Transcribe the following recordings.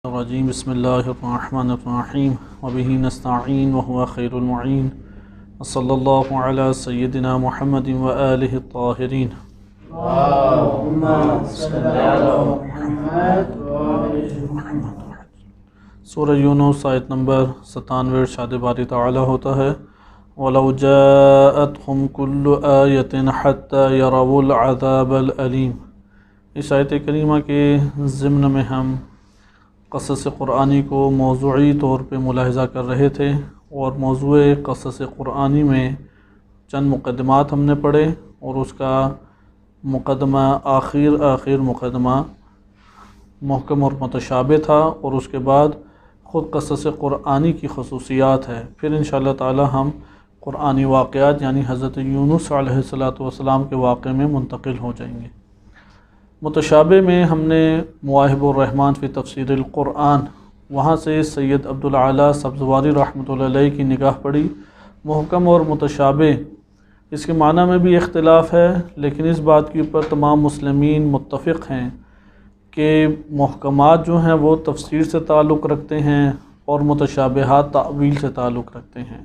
الرجیم بسم اللہ الرحمن الرحیم وبہ نستعین وهو خیر المعین صلی اللہ علی سیدنا محمد وآلہ الطاہرین اللہم صلی علی محمد وآلہ سورہ یونس آیت نمبر 97 ارشاد باری تعالی ہوتا ہے وَلَوْ جَاءَتْهُمْ كُلُّ آیَةٍ حَتَّى يَرَوُا الْعَذَابَ الْأَلِيمَ۔ اس آیت کریمہ کے ضمن میں ہم قصص قرآنی کو موضوعی طور پہ ملاحظہ کر رہے تھے، اور موضوع قصص قرآنی میں چند مقدمات ہم نے پڑھے، اور اس کا مقدمہ آخر مقدمہ محکم اور متشابہ تھا، اور اس کے بعد خود قصص قرآنی کی خصوصیات ہے۔ پھر انشاءاللہ تعالی ہم قرآنی واقعات یعنی حضرت یونس علیہ السلام کے واقعے میں منتقل ہو جائیں گے۔ متشابہ میں ہم نے مواہب الرحمن فی تفسیر القرآن، وہاں سے سید عبدالعالی سبزواری رحمۃ اللہ علیہ کی نگاہ پڑی۔ محکم اور متشابہ اس کے معنی میں بھی اختلاف ہے، لیکن اس بات کے اوپر تمام مسلمین متفق ہیں کہ محکمات جو ہیں وہ تفسیر سے تعلق رکھتے ہیں اور متشابہات تعویل سے تعلق رکھتے ہیں۔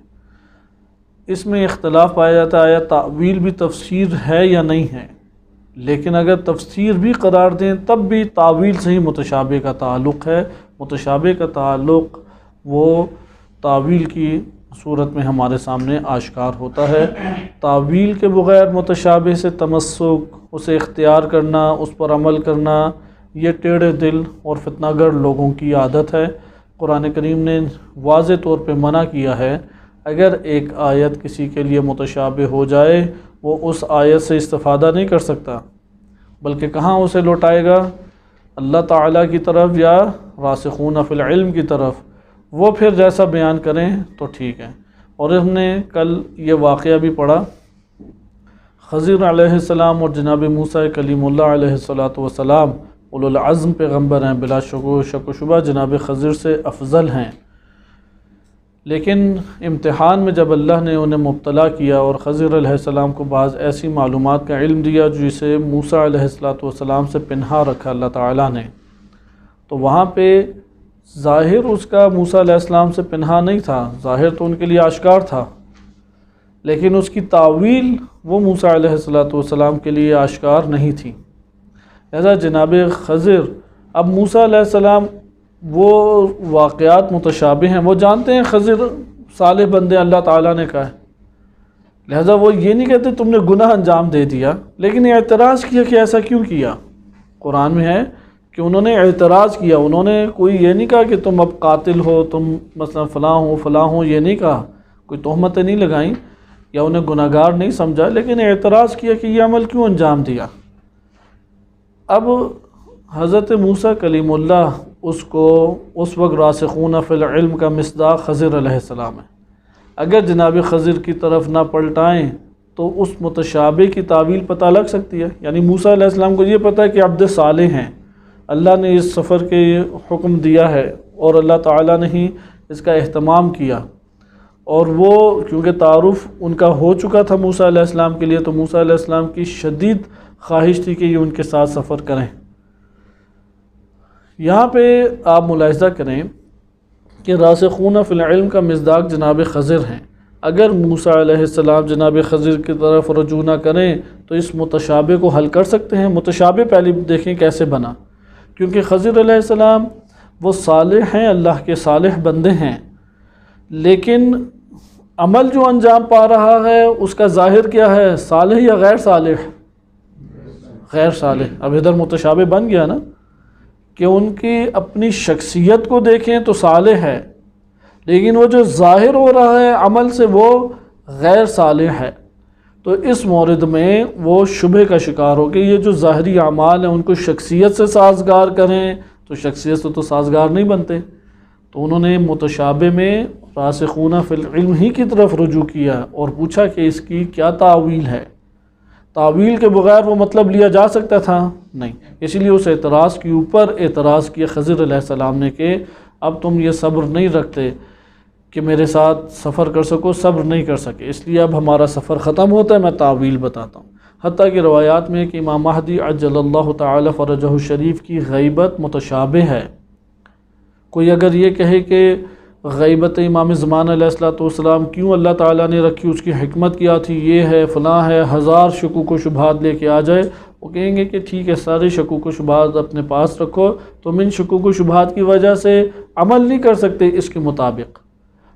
اس میں اختلاف پایا جاتا ہے آیا تعویل بھی تفسیر ہے یا نہیں ہے، لیکن اگر تفسیر بھی قرار دیں تب بھی تعویل سے ہی متشابہ کا تعلق ہے۔ متشابہ کا تعلق وہ تعویل کی صورت میں ہمارے سامنے آشکار ہوتا ہے۔ تعویل کے بغیر متشابہ سے تمسک، اسے اختیار کرنا، اس پر عمل کرنا، یہ ٹیڑھے دل اور فتنہ گر لوگوں کی عادت ہے۔ قرآن کریم نے واضح طور پہ منع کیا ہے، اگر ایک آیت کسی کے لیے متشابہ ہو جائے وہ اس آیت سے استفادہ نہیں کر سکتا، بلکہ کہاں اسے لوٹائے گا؟ اللہ تعالیٰ کی طرف یا راسخون فی العلم کی طرف، وہ پھر جیسا بیان کریں تو ٹھیک ہے۔ اور ہم نے کل یہ واقعہ بھی پڑھا، خضر علیہ السلام اور جناب موسیٰ کلیم اللہ علیہ السلام اولو العزم پیغمبر ہیں، بلا شک و شبہ جناب خضر سے افضل ہیں، لیکن امتحان میں جب اللہ نے انہیں مبتلا کیا اور خضر علیہ السلام کو بعض ایسی معلومات کا علم دیا جسے موسیٰ علیہ السلام سے پنہا رکھا اللہ تعالیٰ نے، تو وہاں پہ ظاہر اس کا موسیٰ علیہ السلام سے پنہا نہیں تھا، ظاہر تو ان کے لیے آشکار تھا، لیکن اس کی تعویل وہ موسیٰ علیہ السلام کے لیے آشکار نہیں تھی۔ لہذا جناب خضر، اب موسیٰ علیہ السلام وہ واقعات متشابہ ہیں، وہ جانتے ہیں خضر صالح بندے اللہ تعالیٰ نے کہا ہے، لہذا وہ یہ نہیں کہتے تم نے گناہ انجام دے دیا، لیکن اعتراض کیا کہ ایسا کیوں کیا۔ قرآن میں ہے کہ انہوں نے اعتراض کیا، انہوں نے کوئی یہ نہیں کہا کہ تم اب قاتل ہو، تم مثلا فلاں ہو، یہ نہیں کہا، کوئی تہمتیں نہیں لگائیں یا انہیں گناہ گار نہیں سمجھا، لیکن اعتراض کیا کہ یہ عمل کیوں انجام دیا۔ اب حضرت موسیٰ کلیم اللہ اس وقت راسخون فی العلم کا مصداق خضر علیہ السلام ہے، اگر جناب خضر کی طرف نہ پلٹائیں تو اس متشابہ کی تعویل پتہ لگ سکتی ہے۔ یعنی موسیٰ علیہ السلام کو یہ پتہ ہے کہ عبد صالح ہیں، اللہ نے اس سفر کے حکم دیا ہے اور اللہ تعالیٰ نے ہی اس کا اہتمام کیا، اور وہ کیونکہ تعارف ان کا ہو چکا تھا موسیٰ علیہ السلام کے لیے، تو موسیٰ علیہ السلام کی شدید خواہش تھی کہ یہ ان کے ساتھ سفر کریں۔ یہاں پہ آپ ملاحظہ کریں کہ راسخون فی العلم کا مصداق جناب خضر ہیں، اگر موسیٰ علیہ السلام جناب خضر کی طرف رجوع نہ کریں تو اس متشابہ کو حل کر سکتے ہیں۔ متشابہ پہلے دیکھیں کیسے بنا، کیونکہ خضر علیہ السلام وہ صالح ہیں، اللہ کے صالح بندے ہیں، لیکن عمل جو انجام پا رہا ہے اس کا ظاہر کیا ہے، صالح یا غیر صالح؟ غیر صالح۔ اب ادھر متشابہ بن گیا نا کہ ان کی اپنی شخصیت کو دیکھیں تو صالح ہے، لیکن وہ جو ظاہر ہو رہا ہے عمل سے وہ غیر صالح ہے۔ تو اس مورد میں وہ شبہ کا شکار ہو کہ یہ جو ظاہری اعمال ہیں ان کو شخصیت سے سازگار کریں تو شخصیت سے تو سازگار نہیں بنتے، تو انہوں نے متشابہ میں راسخون فی العلم ہی کی طرف رجوع کیا اور پوچھا کہ اس کی کیا تعویل ہے۔ تعویل کے بغیر وہ مطلب لیا جا سکتا تھا؟ نہیں، اسی لیے اس اعتراض کے اوپر اعتراض کیا خضر علیہ السلام نے کہ اب تم یہ صبر نہیں رکھتے کہ میرے ساتھ سفر کر سکو، صبر نہیں کر سکے، اس لیے اب ہمارا سفر ختم ہوتا ہے، میں تعویل بتاتا ہوں۔ حتیٰ کہ روایات میں کہ امام مہدی عجل اللہ تعالی فرجہ الشریف کی غیبت متشابہ ہے، کوئی اگر یہ کہے کہ غیبت امام زمان علیہ السلام کیوں اللہ تعالیٰ نے رکھی، اس کی حکمت کیا تھی، یہ ہے فلاں ہے، ہزار شکوک و شبہات لے کے آ جائے، وہ کہیں گے کہ ٹھیک ہے سارے شکوک و شبہات اپنے پاس رکھو، تم ان شکوک و شبہات کی وجہ سے عمل نہیں کر سکتے اس کے مطابق۔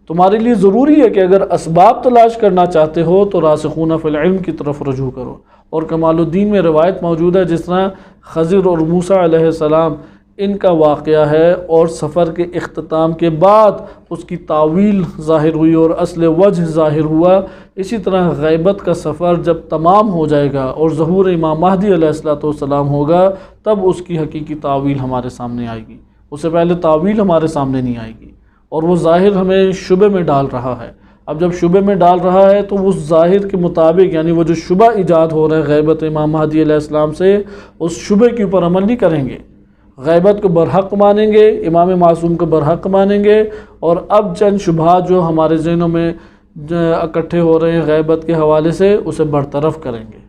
تمہارے لیے ضروری ہے کہ اگر اسباب تلاش کرنا چاہتے ہو تو راسخون فی العلم کی طرف رجوع کرو۔ اور کمال الدین میں روایت موجود ہے جس طرح خضر اور موسیٰ علیہ السلام ان کا واقعہ ہے، اور سفر کے اختتام کے بعد اس کی تعویل ظاہر ہوئی اور اصل وجہ ظاہر ہوا۔ اسی طرح غیبت کا سفر جب تمام ہو جائے گا اور ظہور امام مہدی علیہ السلام ہوگا، تب اس کی حقیقی تعویل ہمارے سامنے آئے گی، اس سے پہلے تعویل ہمارے سامنے نہیں آئے گی، اور وہ ظاہر ہمیں شبہ میں ڈال رہا ہے۔ اب جب شبہ میں ڈال رہا ہے تو اس ظاہر کے مطابق، یعنی وہ جو شبہ ایجاد ہو رہا ہے غیبت امام مہدی علیہ السلام سے، اس شبہ کے اوپر عمل نہیں کریں گے، غیبت کو برحق مانیں گے، امام معصوم کو برحق مانیں گے، اور اب چند شبہات جو ہمارے ذہنوں میں اکٹھے ہو رہے ہیں غیبت کے حوالے سے، اسے برطرف کریں گے۔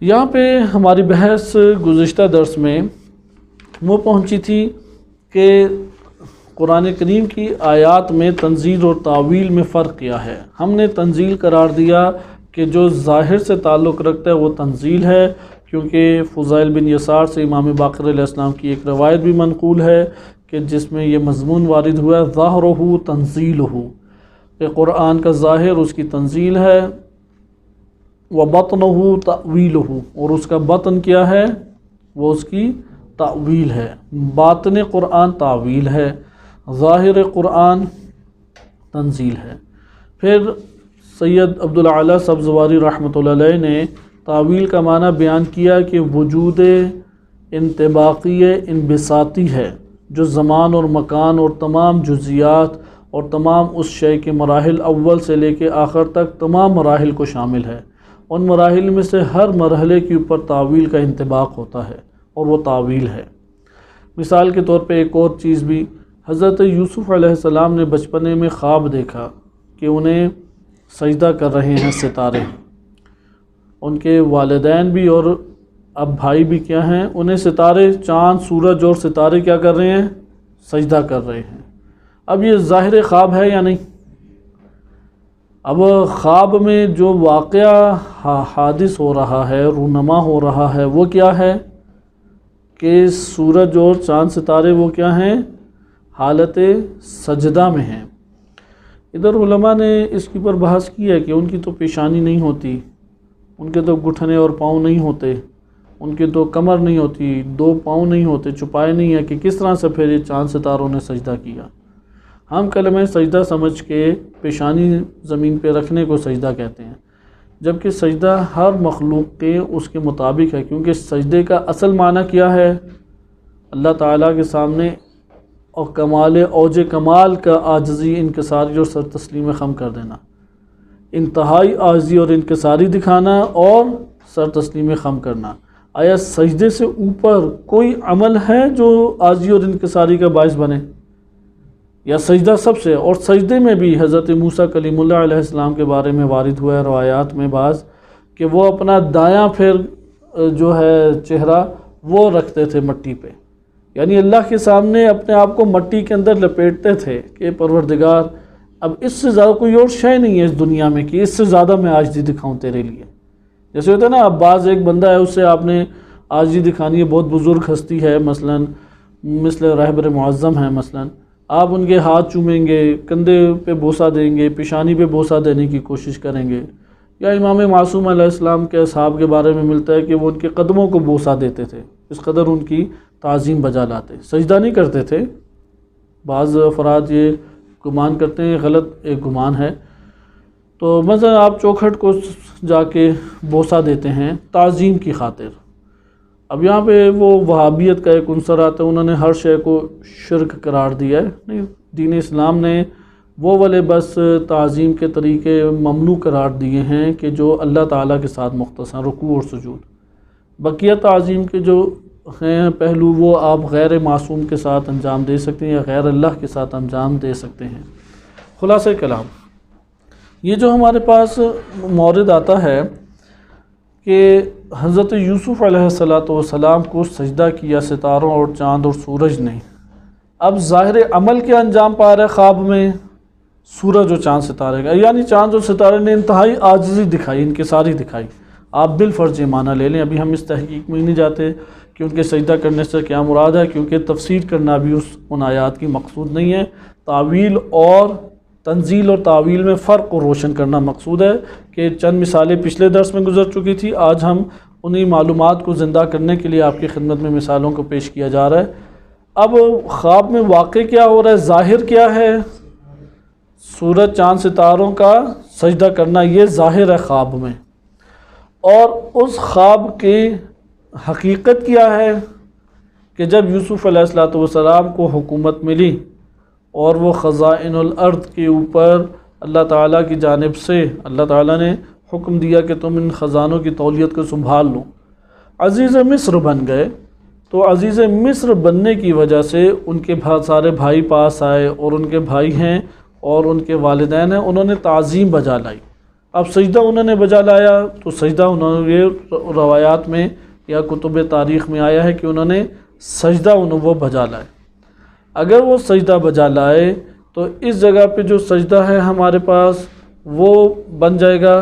یہاں پہ ہماری بحث گزشتہ درس میں وہ پہنچی تھی کہ قرآن کریم کی آیات میں تنزیل اور تعویل میں فرق کیا ہے۔ ہم نے تنزیل قرار دیا کہ جو ظاہر سے تعلق رکھتا ہے وہ تنزیل ہے، کیونکہ فضائل بن یسار سے امام باقر علیہ السلام کی ایک روایت بھی منقول ہے کہ جس میں یہ مضمون وارد ہوا ہے ظاہرہ تنزیلہ، کہ قرآن کا ظاہر اس کی تنزیل ہے، وبطنہ تأویلہ، اور اس کا بطن کیا ہے، وہ اس کی تعویل ہے۔ باطن قرآن تعویل ہے، ظاہر قرآن تنزیل ہے۔ پھر سید عبدالعلی سبزواری رحمۃ اللہ علیہ نے تعویل کا معنی بیان کیا کہ وجود انطباقی انبساطی ہے، جو زمان اور مکان اور تمام جزیات اور تمام اس شے کے مراحل اول سے لے کے آخر تک تمام مراحل کو شامل ہے۔ ان مراحل میں سے ہر مرحلے کے اوپر تعویل کا انطباق ہوتا ہے، اور وہ تعویل ہے۔ مثال کے طور پہ ایک اور چیز بھی، حضرت یوسف علیہ السلام نے بچپنے میں خواب دیکھا کہ انہیں سجدہ کر رہے ہیں ستارے، ان کے والدین بھی اور اب بھائی بھی کیا ہیں، انہیں ستارے، چاند، سورج اور ستارے کیا کر رہے ہیں، سجدہ کر رہے ہیں۔ اب یہ ظاہر خواب ہے یا نہیں؟ اب خواب میں جو واقعہ حادث ہو رہا ہے، رونما ہو رہا ہے، وہ کیا ہے کہ سورج اور چاند ستارے وہ کیا ہیں، حالت سجدہ میں ہیں۔ ادھر علماء نے اس کے اوپر بحث کی ہے کہ ان کی تو پیشانی نہیں ہوتی، ان کے تو گھٹنے اور پاؤں نہیں ہوتے، ان کی تو کمر نہیں ہوتی، دو پاؤں نہیں ہوتے، چھپائے نہیں ہے کہ کس طرح سے پھر یہ چاند ستاروں نے سجدہ کیا۔ ہم کلمہ سجدہ سمجھ کے پیشانی زمین پہ رکھنے کو سجدہ کہتے ہیں، جبکہ سجدہ ہر مخلوق کے اس کے مطابق ہے، کیونکہ سجدے کا اصل معنی کیا ہے، اللہ تعالیٰ کے سامنے اور کمال اوج کمال کا عاجزی، انکساری اور سر تسلیم خم کر دینا، انتہائی عاجزی اور انکساری دکھانا اور سر تسلیم خم کرنا۔ آیا سجدے سے اوپر کوئی عمل ہے جو عاجزی اور انکساری کا باعث بنے؟ یا سجدہ سب سے؟ اور سجدے میں بھی حضرت موسیٰ کلیم اللہ علیہ السلام کے بارے میں وارد ہوا ہے روایات میں بعض کہ وہ اپنا دایاں پھر جو ہے چہرہ وہ رکھتے تھے مٹی پہ، یعنی اللہ کے سامنے اپنے آپ کو مٹی کے اندر لپیٹتے تھے کہ پروردگار اب اس سے زیادہ کوئی اور شے نہیں ہے اس دنیا میں کہ اس سے زیادہ میں عاجزی دکھاؤں تیرے لیے۔ جیسے ہوتا ہے نا، اب بعض ایک بندہ ہے، اس سے آپ نے عاجزی دکھانی ہے، بہت بزرگ ہستی ہے، مثل رہبر معظم ہے، مثلا آپ ان کے ہاتھ چومیں گے، کندھے پہ بوسہ دیں گے، پیشانی پہ بوسہ دینے کی کوشش کریں گے۔ یا امام معصوم علیہ السلام کے اصحاب کے بارے میں ملتا ہے کہ وہ ان کے قدموں کو بوسہ دیتے تھے، اس قدر ان کی تعظیم بجا لاتے، سجدہ نہیں کرتے تھے۔ بعض افراد یہ گمان کرتے ہیں، غلط ایک گمان ہے۔ تو مثلا آپ چوکھٹ کو جا کے بوسہ دیتے ہیں تعظیم کی خاطر۔ اب یہاں پہ وہ وہابیت کا ایک عنصر آتا ہے، انہوں نے ہر شے کو شرک قرار دیا ہے۔ نہیں، دین اسلام نے وہ والے بس تعظیم کے طریقے ممنوع قرار دیے ہیں کہ جو اللہ تعالیٰ کے ساتھ مختص ہیں، رکوع اور سجود۔ بقیہ تعظیم کے جو ہیں پہلو وہ آپ غیر معصوم کے ساتھ انجام دے سکتے ہیں یا غیر اللہ کے ساتھ انجام دے سکتے ہیں۔ خلاصہ کلام یہ جو ہمارے پاس مورد آتا ہے کہ حضرت یوسف علیہ السلام کو سجدہ کیا ستاروں اور چاند اور سورج نے، اب ظاہر عمل کے انجام پا رہا ہے خواب میں سورج و چاند ستارے کا، یعنی چاند و ستارے نے انتہائی عاجزی دکھائی، انکساری دکھائی، آپ بالفرض یہ معنی لے لیں۔ ابھی ہم اس تحقیق میں نہیں جاتے کہ ان کے سجدہ کرنے سے کیا مراد ہے، کیونکہ تفسیر کرنا بھی ان آیات کی مقصود نہیں ہے، تعویل اور تنزیل اور تعویل میں فرق کو روشن کرنا مقصود ہے، کہ چند مثالیں پچھلے درس میں گزر چکی تھی، آج ہم انہی معلومات کو زندہ کرنے کے لیے آپ کی خدمت میں مثالوں کو پیش کیا جا رہا ہے۔ اب خواب میں واقع کیا ہو رہا ہے، ظاہر کیا ہے، سورج چاند ستاروں کا سجدہ کرنا، یہ ظاہر ہے خواب میں، اور اس خواب کی حقیقت کیا ہے کہ جب یوسف علیہ السلام کو حکومت ملی اور وہ خزائن الارض کے اوپر اللہ تعالیٰ کی جانب سے اللہ تعالیٰ نے حکم دیا کہ تم ان خزانوں کی تولیت کو سنبھال لو، عزیز مصر بن گئے۔ تو عزیز مصر بننے کی وجہ سے ان کے بہت سارے بھائی پاس آئے، اور ان کے بھائی ہیں اور ان کے والدین ہیں، انہوں نے تعظیم بجا لائی۔ اب سجدہ انہوں نے بجا لایا، تو سجدہ انہوں نے، یہ روایات میں یا کتب تاریخ میں آیا ہے کہ انہوں نے سجدہ وہ بجا لائے۔ اگر وہ سجدہ بجا لائے تو اس جگہ پہ جو سجدہ ہے ہمارے پاس وہ بن جائے گا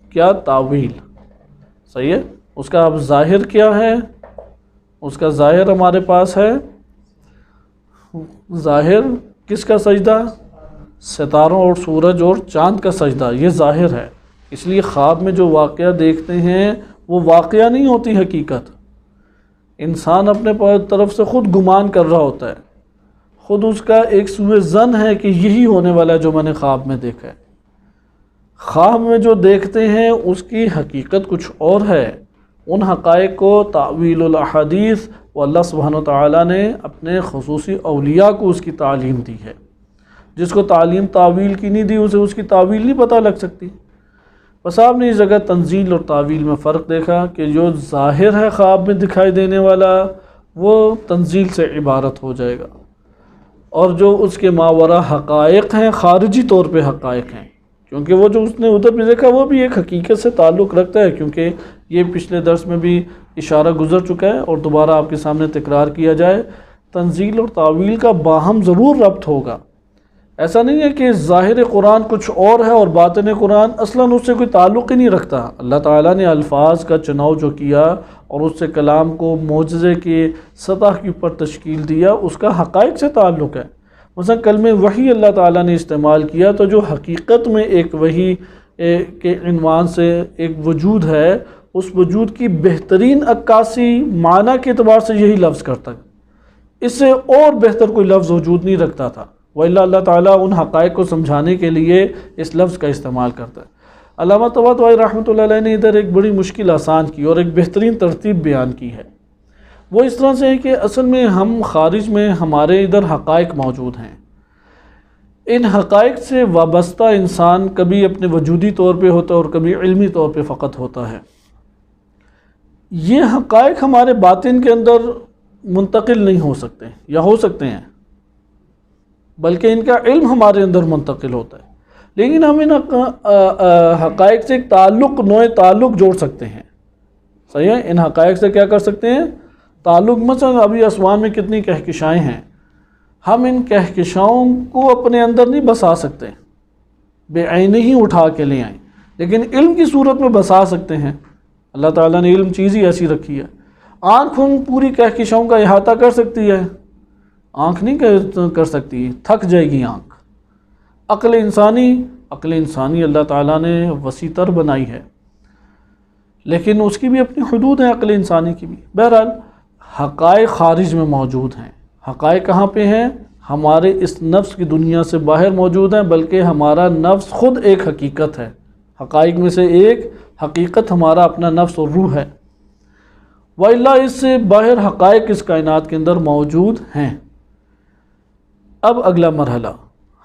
کیا، تعویل، صحیح ہے۔ اس کا اب ظاہر کیا ہے، اس کا ظاہر ہمارے پاس ہے، ظاہر کس کا سجدہ، ستاروں اور سورج اور چاند کا سجدہ، یہ ظاہر ہے۔ اس لیے خواب میں جو واقعہ دیکھتے ہیں وہ واقعہ نہیں ہوتی، حقیقت۔ انسان اپنے طرف سے خود گمان کر رہا ہوتا ہے، خود اس کا ایک سوء ظن ہے کہ یہی ہونے والا ہے جو میں نے خواب میں دیکھا ہے۔ خواب میں جو دیکھتے ہیں اس کی حقیقت کچھ اور ہے۔ ان حقائق کو تعویل الاحادیث و اللہ سبحانہ و تعالیٰ نے اپنے خصوصی اولیاء کو اس کی تعلیم دی ہے۔ جس کو تعلیم تعویل کی نہیں دی، اسے اس کی تعویل نہیں پتہ لگ سکتی۔ بس آپ نے اس جگہ تنزیل اور تعویل میں فرق دیکھا کہ جو ظاہر ہے خواب میں دکھائی دینے والا وہ تنزیل سے عبارت ہو جائے گا، اور جو اس کے ماورا حقائق ہیں خارجی طور پہ حقائق ہیں، کیونکہ وہ جو اس نے ادھر بھی دیکھا وہ بھی ایک حقیقت سے تعلق رکھتا ہے، کیونکہ یہ پچھلے درس میں بھی اشارہ گزر چکا ہے اور دوبارہ آپ کے سامنے تکرار کیا جائے، تنزیل اور تعویل کا باہم ضرور ربط ہوگا۔ ایسا نہیں ہے کہ ظاہر قرآن کچھ اور ہے اور باطن قرآن اصلاً اس سے کوئی تعلق ہی نہیں رکھتا۔ اللہ تعالیٰ نے الفاظ کا چناؤ جو کیا اور اس سے کلام کو معجزے کی سطح کے اوپر تشکیل دیا، اس کا حقائق سے تعلق ہے۔ مثلا کلمہ وحی اللہ تعالیٰ نے استعمال کیا تو جو حقیقت میں ایک وحی کے عنوان سے ایک وجود ہے، اس وجود کی بہترین عکاسی معنی کے اعتبار سے یہی لفظ کرتا ہے، اس سے اور بہتر کوئی لفظ وجود نہیں رکھتا تھا، وَإِلَّا اللہ تعالیٰ ان حقائق کو سمجھانے کے لیے اس لفظ کا استعمال کرتا ہے۔ علامہ طباطبائی رحمۃ اللہ علیہ نے ادھر ایک بڑی مشکل آسان کی اور ایک بہترین ترتیب بیان کی ہے۔ وہ اس طرح سے ہے کہ اصل میں ہم خارج میں ہمارے ادھر حقائق موجود ہیں، ان حقائق سے وابستہ انسان کبھی اپنے وجودی طور پہ ہوتا ہے اور کبھی علمی طور پہ فقط ہوتا ہے۔ یہ حقائق ہمارے باطن کے اندر منتقل نہیں ہو سکتے یا ہو سکتے ہیں، بلکہ ان کا علم ہمارے اندر منتقل ہوتا ہے، لیکن ہم ان حقائق سے ایک تعلق، نوع تعلق جوڑ سکتے ہیں، صحیح ہے۔ ان حقائق سے کیا کر سکتے ہیں، تعلق۔ مثلا ابھی آسمان میں کتنی کہکشائیں ہیں، ہم ان کہکشاؤں کو اپنے اندر نہیں بسا سکتے، بے عینی ہی اٹھا کے لے آئیں، لیکن علم کی صورت میں بسا سکتے ہیں۔ اللہ تعالیٰ نے علم چیز ہی ایسی رکھی ہے۔ آنکھ ان پوری کہکشاؤں کا احاطہ کر سکتی ہے، آنکھ نہیں کر سکتی، تھک جائے گی آنکھ۔ عقل انسانی اللہ تعالیٰ نے وسیع تر بنائی ہے، لیکن اس کی بھی اپنی حدود ہیں، عقل انسانی کی بھی۔ بہرحال حقائق خارج میں موجود ہیں۔ حقائق کہاں پہ ہیں، ہمارے اس نفس کی دنیا سے باہر موجود ہیں، بلکہ ہمارا نفس خود ایک حقیقت ہے۔ حقائق میں سے ایک حقیقت ہمارا اپنا نفس اور روح ہے، وَإِلَّا اس سے باہر حقائق اس کائنات کے اندر موجود ہیں۔ اب اگلا مرحلہ،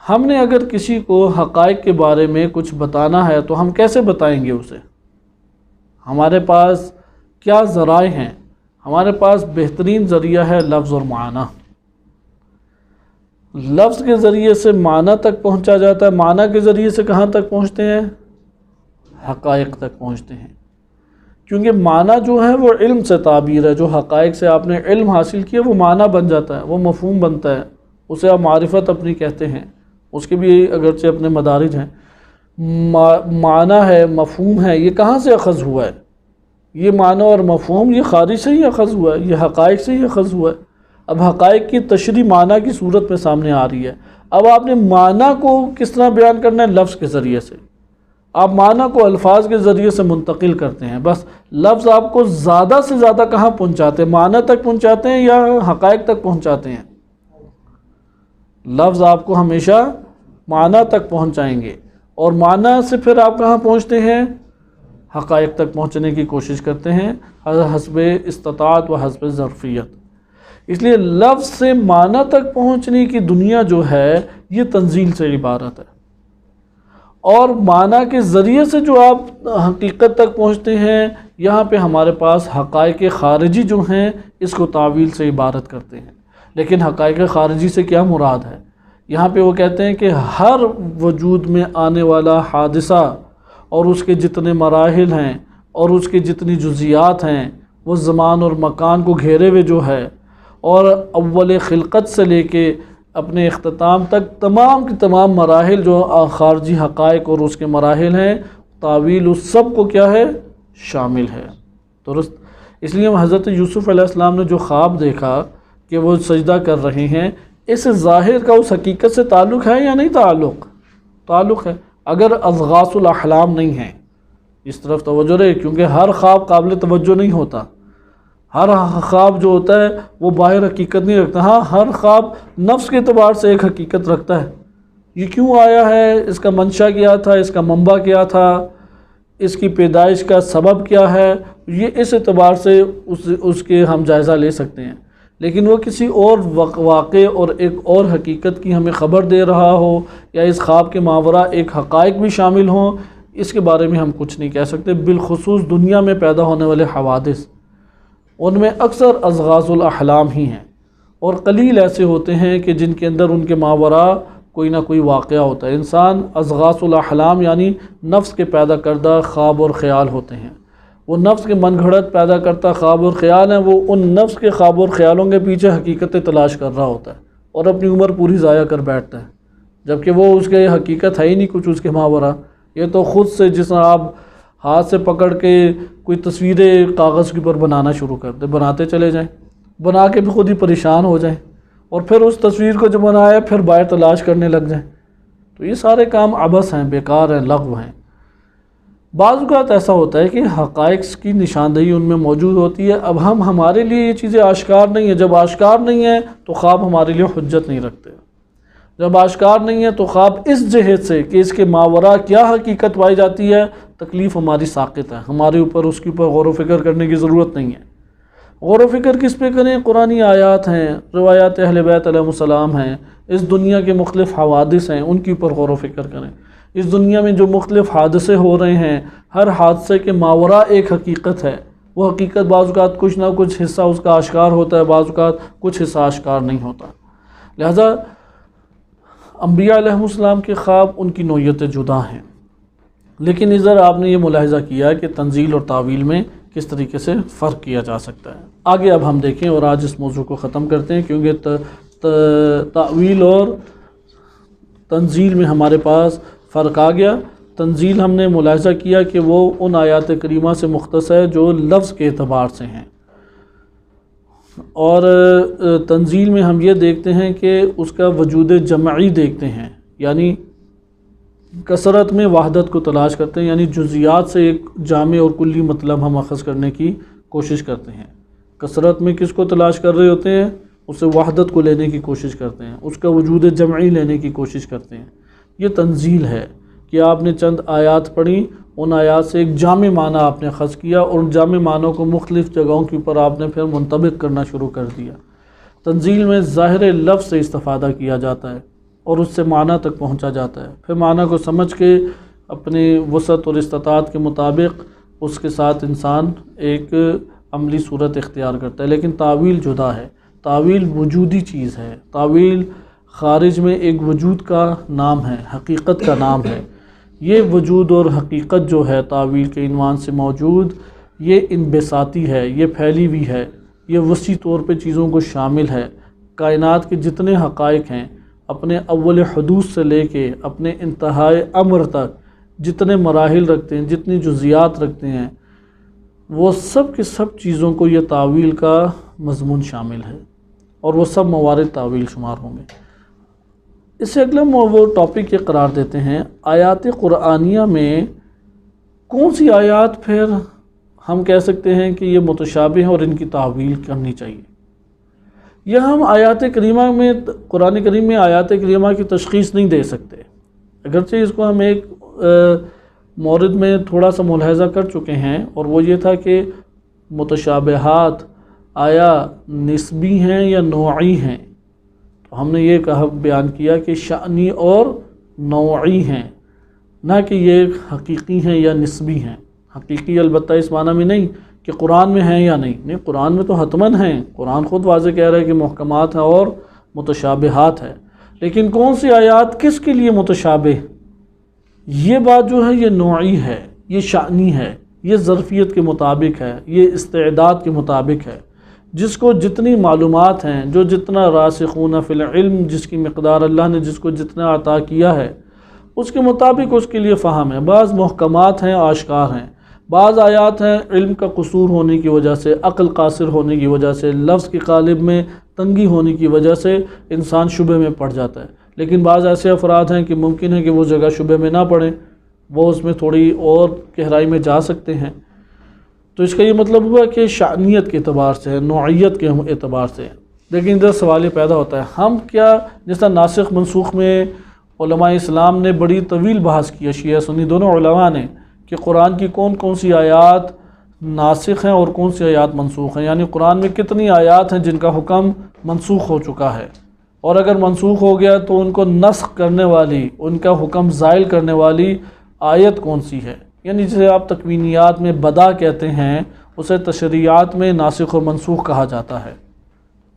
ہم نے اگر کسی کو حقائق کے بارے میں کچھ بتانا ہے تو ہم کیسے بتائیں گے اسے؟ ہمارے پاس کیا ذرائع ہیں؟ ہمارے پاس بہترین ذریعہ ہے لفظ اور معنی۔ لفظ کے ذریعے سے معنی تک پہنچا جاتا ہے، معنی کے ذریعے سے کہاں تک پہنچتے ہیں، حقائق تک پہنچتے ہیں، کیونکہ معنی جو ہے وہ علم سے تعبیر ہے۔ جو حقائق سے آپ نے علم حاصل کیا وہ معنی بن جاتا ہے، وہ مفہوم بنتا ہے، اسے آپ معرفت اپنی کہتے ہیں، اس کے بھی اگرچہ اپنے مدارج ہیں، معنی ہے، مفہوم ہے، یہ کہاں سے اخذ ہوا ہے؟ یہ معنی اور مفہوم یہ خارج سے ہی اخذ ہوا ہے، یہ حقائق سے ہی اخذ ہوا ہے۔ اب حقائق کی تشریح معنی کی صورت میں سامنے آ رہی ہے، اب آپ نے معنی کو کس طرح بیان کرنا ہے؟ لفظ کے ذریعے سے۔ آپ معنی کو الفاظ کے ذریعے سے منتقل کرتے ہیں، بس لفظ آپ کو زیادہ سے زیادہ کہاں پہنچاتے ہیں؟ معنی تک پہنچاتے ہیں یا حقائق تک پہنچاتے ہیں؟ لفظ آپ کو ہمیشہ معنی تک پہنچائیں گے، اور معنی سے پھر آپ کہاں پہنچتے ہیں؟ حقائق تک پہنچنے کی کوشش کرتے ہیں حسب استطاعت و حسب ظرفیت۔ اس لیے لفظ سے معنی تک پہنچنے کی دنیا جو ہے یہ تنزیل سے عبارت ہے، اور معنی کے ذریعے سے جو آپ حقیقت تک پہنچتے ہیں، یہاں پہ ہمارے پاس حقائق خارجی جو ہیں اس کو تعویل سے عبارت کرتے ہیں۔ لیکن حقائق خارجی سے کیا مراد ہے؟ یہاں پہ وہ کہتے ہیں کہ ہر وجود میں آنے والا حادثہ اور اس کے جتنے مراحل ہیں اور اس کے جتنی جزیات ہیں وہ زمان اور مکان کو گھیرے ہوئے جو ہے، اور اول خلقت سے لے کے اپنے اختتام تک تمام کی تمام مراحل جو خارجی حقائق اور اس کے مراحل ہیں، تعویل اس سب کو کیا ہے؟ شامل ہے۔ درست؟ اس لیے حضرت یوسف علیہ السلام نے جو خواب دیکھا کہ وہ سجدہ کر رہے ہیں، اس ظاہر کا اس حقیقت سے تعلق ہے یا نہیں؟ تعلق ہے۔ اگر اضغاث الاحلام نہیں ہے، اس طرف توجہ رہے، کیونکہ ہر خواب قابل توجہ نہیں ہوتا، ہر خواب جو ہوتا ہے وہ باہر حقیقت نہیں رکھتا۔ ہاں، ہر خواب نفس کے اعتبار سے ایک حقیقت رکھتا ہے، یہ کیوں آیا ہے، اس کا منشا کیا تھا، اس کا منبع کیا تھا، اس کی پیدائش کا سبب کیا ہے، یہ اس اعتبار سے اس کے ہم جائزہ لے سکتے ہیں۔ لیکن وہ کسی اور واقع اور ایک اور حقیقت کی ہمیں خبر دے رہا ہو، یا اس خواب کے ماورا ایک حقائق بھی شامل ہوں، اس کے بارے میں ہم کچھ نہیں کہہ سکتے۔ بالخصوص دنیا میں پیدا ہونے والے حوادث، ان میں اکثر اضغاث الاحلام ہی ہیں، اور قلیل ایسے ہوتے ہیں کہ جن کے اندر ان کے ماورا کوئی نہ کوئی واقعہ ہوتا ہے۔ انسان اضغاث الاحلام یعنی نفس کے پیدا کردہ خواب اور خیال ہوتے ہیں، وہ نفس کے من گھڑت پیدا کرتا خواب اور خیال ہیں، وہ ان نفس کے خواب اور خیالوں کے پیچھے حقیقت تلاش کر رہا ہوتا ہے اور اپنی عمر پوری ضائع کر بیٹھتا ہے، جبکہ وہ اس کے حقیقت ہے ہی نہیں کچھ اس کے ماورا۔ یہ تو خود سے جس طرح آپ ہاتھ سے پکڑ کے کوئی تصویریں کاغذ کے اوپر بنانا شروع کر دیں، بناتے چلے جائیں، بنا کے بھی خود ہی پریشان ہو جائیں، اور پھر اس تصویر کو جو بنایا پھر باہر تلاش کرنے لگ جائیں، تو یہ سارے کام عبث ہیں، بیکار ہیں، لغو ہیں۔ بعض اوقات ایسا ہوتا ہے کہ حقائق کی نشاندہی ان میں موجود ہوتی ہے، اب ہمارے لیے یہ چیزیں آشکار نہیں ہیں، جب آشکار نہیں ہیں تو خواب ہمارے لیے حجت نہیں رکھتے، جب آشکار نہیں ہے تو خواب اس جہت سے کہ اس کے ماورا کیا حقیقت پائی جاتی ہے، تکلیف ہماری ساقط ہے، ہمارے اوپر اس کے اوپر غور و فکر کرنے کی ضرورت نہیں ہے۔ غور و فکر کس پہ کریں؟ قرآنی آیات ہیں، روایات اہل بیت علیہ السلام ہیں، اس دنیا کے مختلف حوادث ہیں، ان کے اوپر غور و فکر کریں۔ اس دنیا میں جو مختلف حادثے ہو رہے ہیں، ہر حادثے کے ماورا ایک حقیقت ہے، وہ حقیقت بعض اوقات کچھ نہ کچھ حصہ اس کا آشکار ہوتا ہے، بعض اوقات کچھ حصہ آشکار نہیں ہوتا۔ لہذا انبیاء علیہ السلام کے خواب ان کی نوعیت جدا ہیں، لیکن ادھر آپ نے یہ ملاحظہ کیا کہ تنزیل اور تعویل میں کس طریقے سے فرق کیا جا سکتا ہے۔ آگے اب ہم دیکھیں اور آج اس موضوع کو ختم کرتے ہیں، کیونکہ تعویل اور تنزیل میں ہمارے پاس فرق آ گیا۔ تنزیل ہم نے ملاحظہ کیا کہ وہ ان آیات کریمہ سے مختص ہے جو لفظ کے اعتبار سے ہیں، اور تنزیل میں ہم یہ دیکھتے ہیں کہ اس کا وجود جمعی دیکھتے ہیں، یعنی کثرت میں وحدت کو تلاش کرتے ہیں، یعنی جزیات سے ایک جامع اور کلی مطلب ہم اخذ کرنے کی کوشش کرتے ہیں۔ کثرت میں کس کو تلاش کر رہے ہوتے ہیں؟ اسے وحدت کو لینے کی کوشش کرتے ہیں، اس کا وجود جمعی لینے کی کوشش کرتے ہیں۔ یہ تنزیل ہے کہ آپ نے چند آیات پڑھی، ان آیات سے ایک جامع معنی آپ نے اخذ کیا، اور ان جامع معنوں کو مختلف جگہوں کے اوپر آپ نے پھر منطبق کرنا شروع کر دیا۔ تنزیل میں ظاہر لفظ سے استفادہ کیا جاتا ہے اور اس سے معنی تک پہنچا جاتا ہے، پھر معنی کو سمجھ کے اپنے وسعت اور استطاعت کے مطابق اس کے ساتھ انسان ایک عملی صورت اختیار کرتا ہے۔ لیکن تعویل جدا ہے، تعویل وجودی چیز ہے، تعویل خارج میں ایک وجود کا نام ہے، حقیقت کا نام ہے۔ یہ وجود اور حقیقت جو ہے تعویل کے عنوان سے موجود، یہ انبساطی ہے، یہ پھیلی ہوئی ہے، یہ وسیع طور پہ چیزوں کو شامل ہے۔ کائنات کے جتنے حقائق ہیں، اپنے اول حدوث سے لے کے اپنے انتہائی امر تک جتنے مراحل رکھتے ہیں، جتنی جزیات رکھتے ہیں، وہ سب کی سب چیزوں کو یہ تعویل کا مضمون شامل ہے، اور وہ سب موارد تعویل شمار ہوں گے۔ اس سے اگلا وہ ٹاپک یہ قرار دیتے ہیں، آیات قرآنیہ میں کون سی آیات پھر ہم کہہ سکتے ہیں کہ یہ متشابہ ہیں اور ان کی تعویل کرنی چاہیے۔ یہ ہم آیات کریمہ میں، قرآن کریم میں آیات کریمہ کی تشخیص نہیں دے سکتے، اگرچہ اس کو ہم ایک مورد میں تھوڑا سا ملاحظہ کر چکے ہیں، اور وہ یہ تھا کہ متشابہات آیا نسبی ہیں یا نوعی ہیں۔ تو ہم نے یہ بیان کیا کہ شأنی اور نوعی ہیں، نہ کہ یہ حقیقی ہیں یا نسبی ہیں۔ حقیقی البتہ اس معنی میں نہیں کہ قرآن میں ہیں یا نہیں، قرآن میں تو حتماً ہیں، قرآن خود واضح کہہ رہا ہے کہ محکمات ہیں اور متشابہات ہیں، لیکن کون سی آیات کس کے لیے متشابہ، یہ بات جو ہے یہ نوعی ہے، یہ شأنی ہے، یہ ظرفیت کے مطابق ہے، یہ استعداد کے مطابق ہے۔ جس کو جتنی معلومات ہیں، جو جتنا راسخون فی العلم، جس کی مقدار اللہ نے جس کو جتنا عطا کیا ہے، اس کے مطابق اس کے لیے فہم ہے۔ بعض محکمات ہیں، آشکار ہیں، بعض آیات ہیں علم کا قصور ہونے کی وجہ سے، عقل قاصر ہونے کی وجہ سے، لفظ کی قالب میں تنگی ہونے کی وجہ سے انسان شبہ میں پڑ جاتا ہے، لیکن بعض ایسے افراد ہیں کہ ممکن ہے کہ وہ جگہ شبہ میں نہ پڑیں، وہ اس میں تھوڑی اور گہرائی میں جا سکتے ہیں۔ تو اس کا یہ مطلب ہوا کہ شأنیت کے اعتبار سے، نوعیت کے اعتبار سے۔ لیکن ادھر سوال یہ پیدا ہوتا ہے، ہم کیا جس طرح ناسخ منسوخ میں علماء اسلام نے بڑی طویل بحث کی، شیعہ سنی دونوں علماء نے، کہ قرآن کی کون کون سی آیات ناسخ ہیں اور کون سی آیات منسوخ ہیں، یعنی قرآن میں کتنی آیات ہیں جن کا حکم منسوخ ہو چکا ہے، اور اگر منسوخ ہو گیا تو ان کو نسخ کرنے والی، ان کا حکم زائل کرنے والی آیت کون سی ہے، یعنی جسے آپ تکوینیات میں بدا کہتے ہیں، اسے تشریعات میں ناسخ اور منسوخ کہا جاتا ہے۔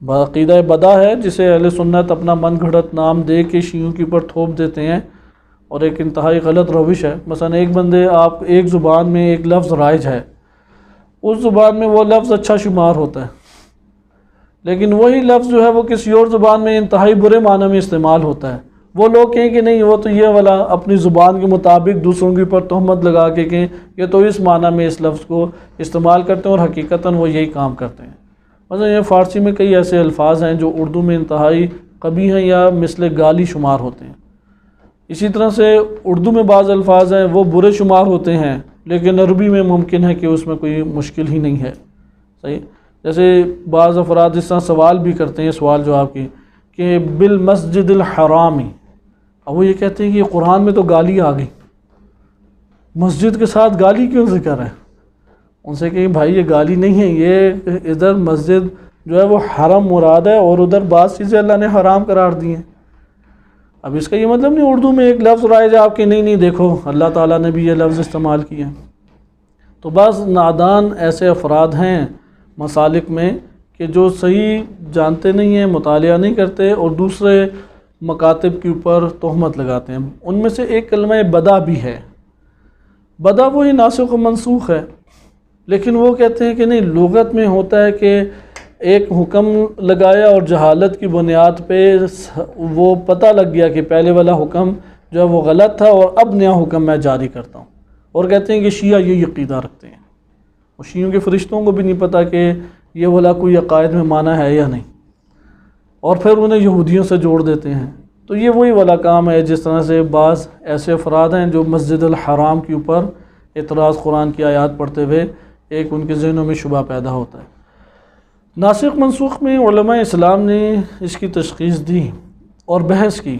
عقیدہ بدا ہے جسے اہل سنت اپنا من گھڑت نام دے کے شیعوں کے اوپر تھوپ دیتے ہیں، اور ایک انتہائی غلط روش ہے۔ مثلا ایک بندے، آپ ایک زبان میں ایک لفظ رائج ہے، اس زبان میں وہ لفظ اچھا شمار ہوتا ہے، لیکن وہی لفظ جو ہے وہ کسی اور زبان میں انتہائی برے معنی میں استعمال ہوتا ہے۔ وہ لوگ کہیں کہ نہیں، وہ تو یہ والا اپنی زبان کے مطابق دوسروں کے اوپر تہمت لگا کے کہیں یہ تو اس معنی میں اس لفظ کو استعمال کرتے ہیں، اور حقیقتاً وہ یہی کام کرتے ہیں۔ مثلا یہ فارسی میں کئی ایسے الفاظ ہیں جو اردو میں انتہائی قبیح ہیں یا مثل گالی شمار ہوتے ہیں۔ اسی طرح سے اردو میں بعض الفاظ ہیں وہ برے شمار ہوتے ہیں، لیکن عربی میں ممکن ہے کہ اس میں کوئی مشکل ہی نہیں ہے۔ صحیح، جیسے بعض افراد اس طرح سوال بھی کرتے ہیں، سوال جواب کی، کہ بالمسجد الحرامی، اب وہ یہ کہتے ہیں کہ قرآن میں تو گالی آ گئی، مسجد کے ساتھ گالی کیوں ذکر ہے؟ ان سے کہیں بھائی یہ گالی نہیں ہے، یہ ادھر مسجد جو ہے وہ حرم مراد ہے، اور ادھر بعض چیزیں اللہ نے حرام قرار دی ہیں۔ اب اس کا یہ مطلب نہیں اردو میں ایک لفظ رائج ہے آپ کے، نہیں دیکھو اللہ تعالیٰ نے بھی یہ لفظ استعمال کیا۔ تو بعض نادان ایسے افراد ہیں مسالک میں کہ جو صحیح جانتے نہیں ہیں، مطالعہ نہیں کرتے، اور دوسرے مکاتب کے اوپر تہمت لگاتے ہیں۔ ان میں سے ایک کلمہ بدا بھی ہے۔ بدا وہی ناسخ و منسوخ ہے، لیکن وہ کہتے ہیں کہ نہیں، لغت میں ہوتا ہے کہ ایک حکم لگایا اور جہالت کی بنیاد پہ وہ پتہ لگ گیا کہ پہلے والا حکم جو ہے وہ غلط تھا، اور اب نیا حکم میں جاری کرتا ہوں۔ اور کہتے ہیں کہ شیعہ یہ عقیدہ رکھتے ہیں، اور شیعوں کے فرشتوں کو بھی نہیں پتہ کہ یہ والا کوئی عقائد میں معنی ہے یا نہیں، اور پھر انہیں یہودیوں سے جوڑ دیتے ہیں۔ تو یہ وہی والا کام ہے جس طرح سے بعض ایسے افراد ہیں جو مسجد الحرام کے اوپر اعتراض قرآن کی آیات پڑھتے ہوئے ایک ان کے ذہنوں میں شبہ پیدا ہوتا ہے۔ ناسخ منسوخ میں علماء اسلام نے اس کی تشخیص دی اور بحث کی۔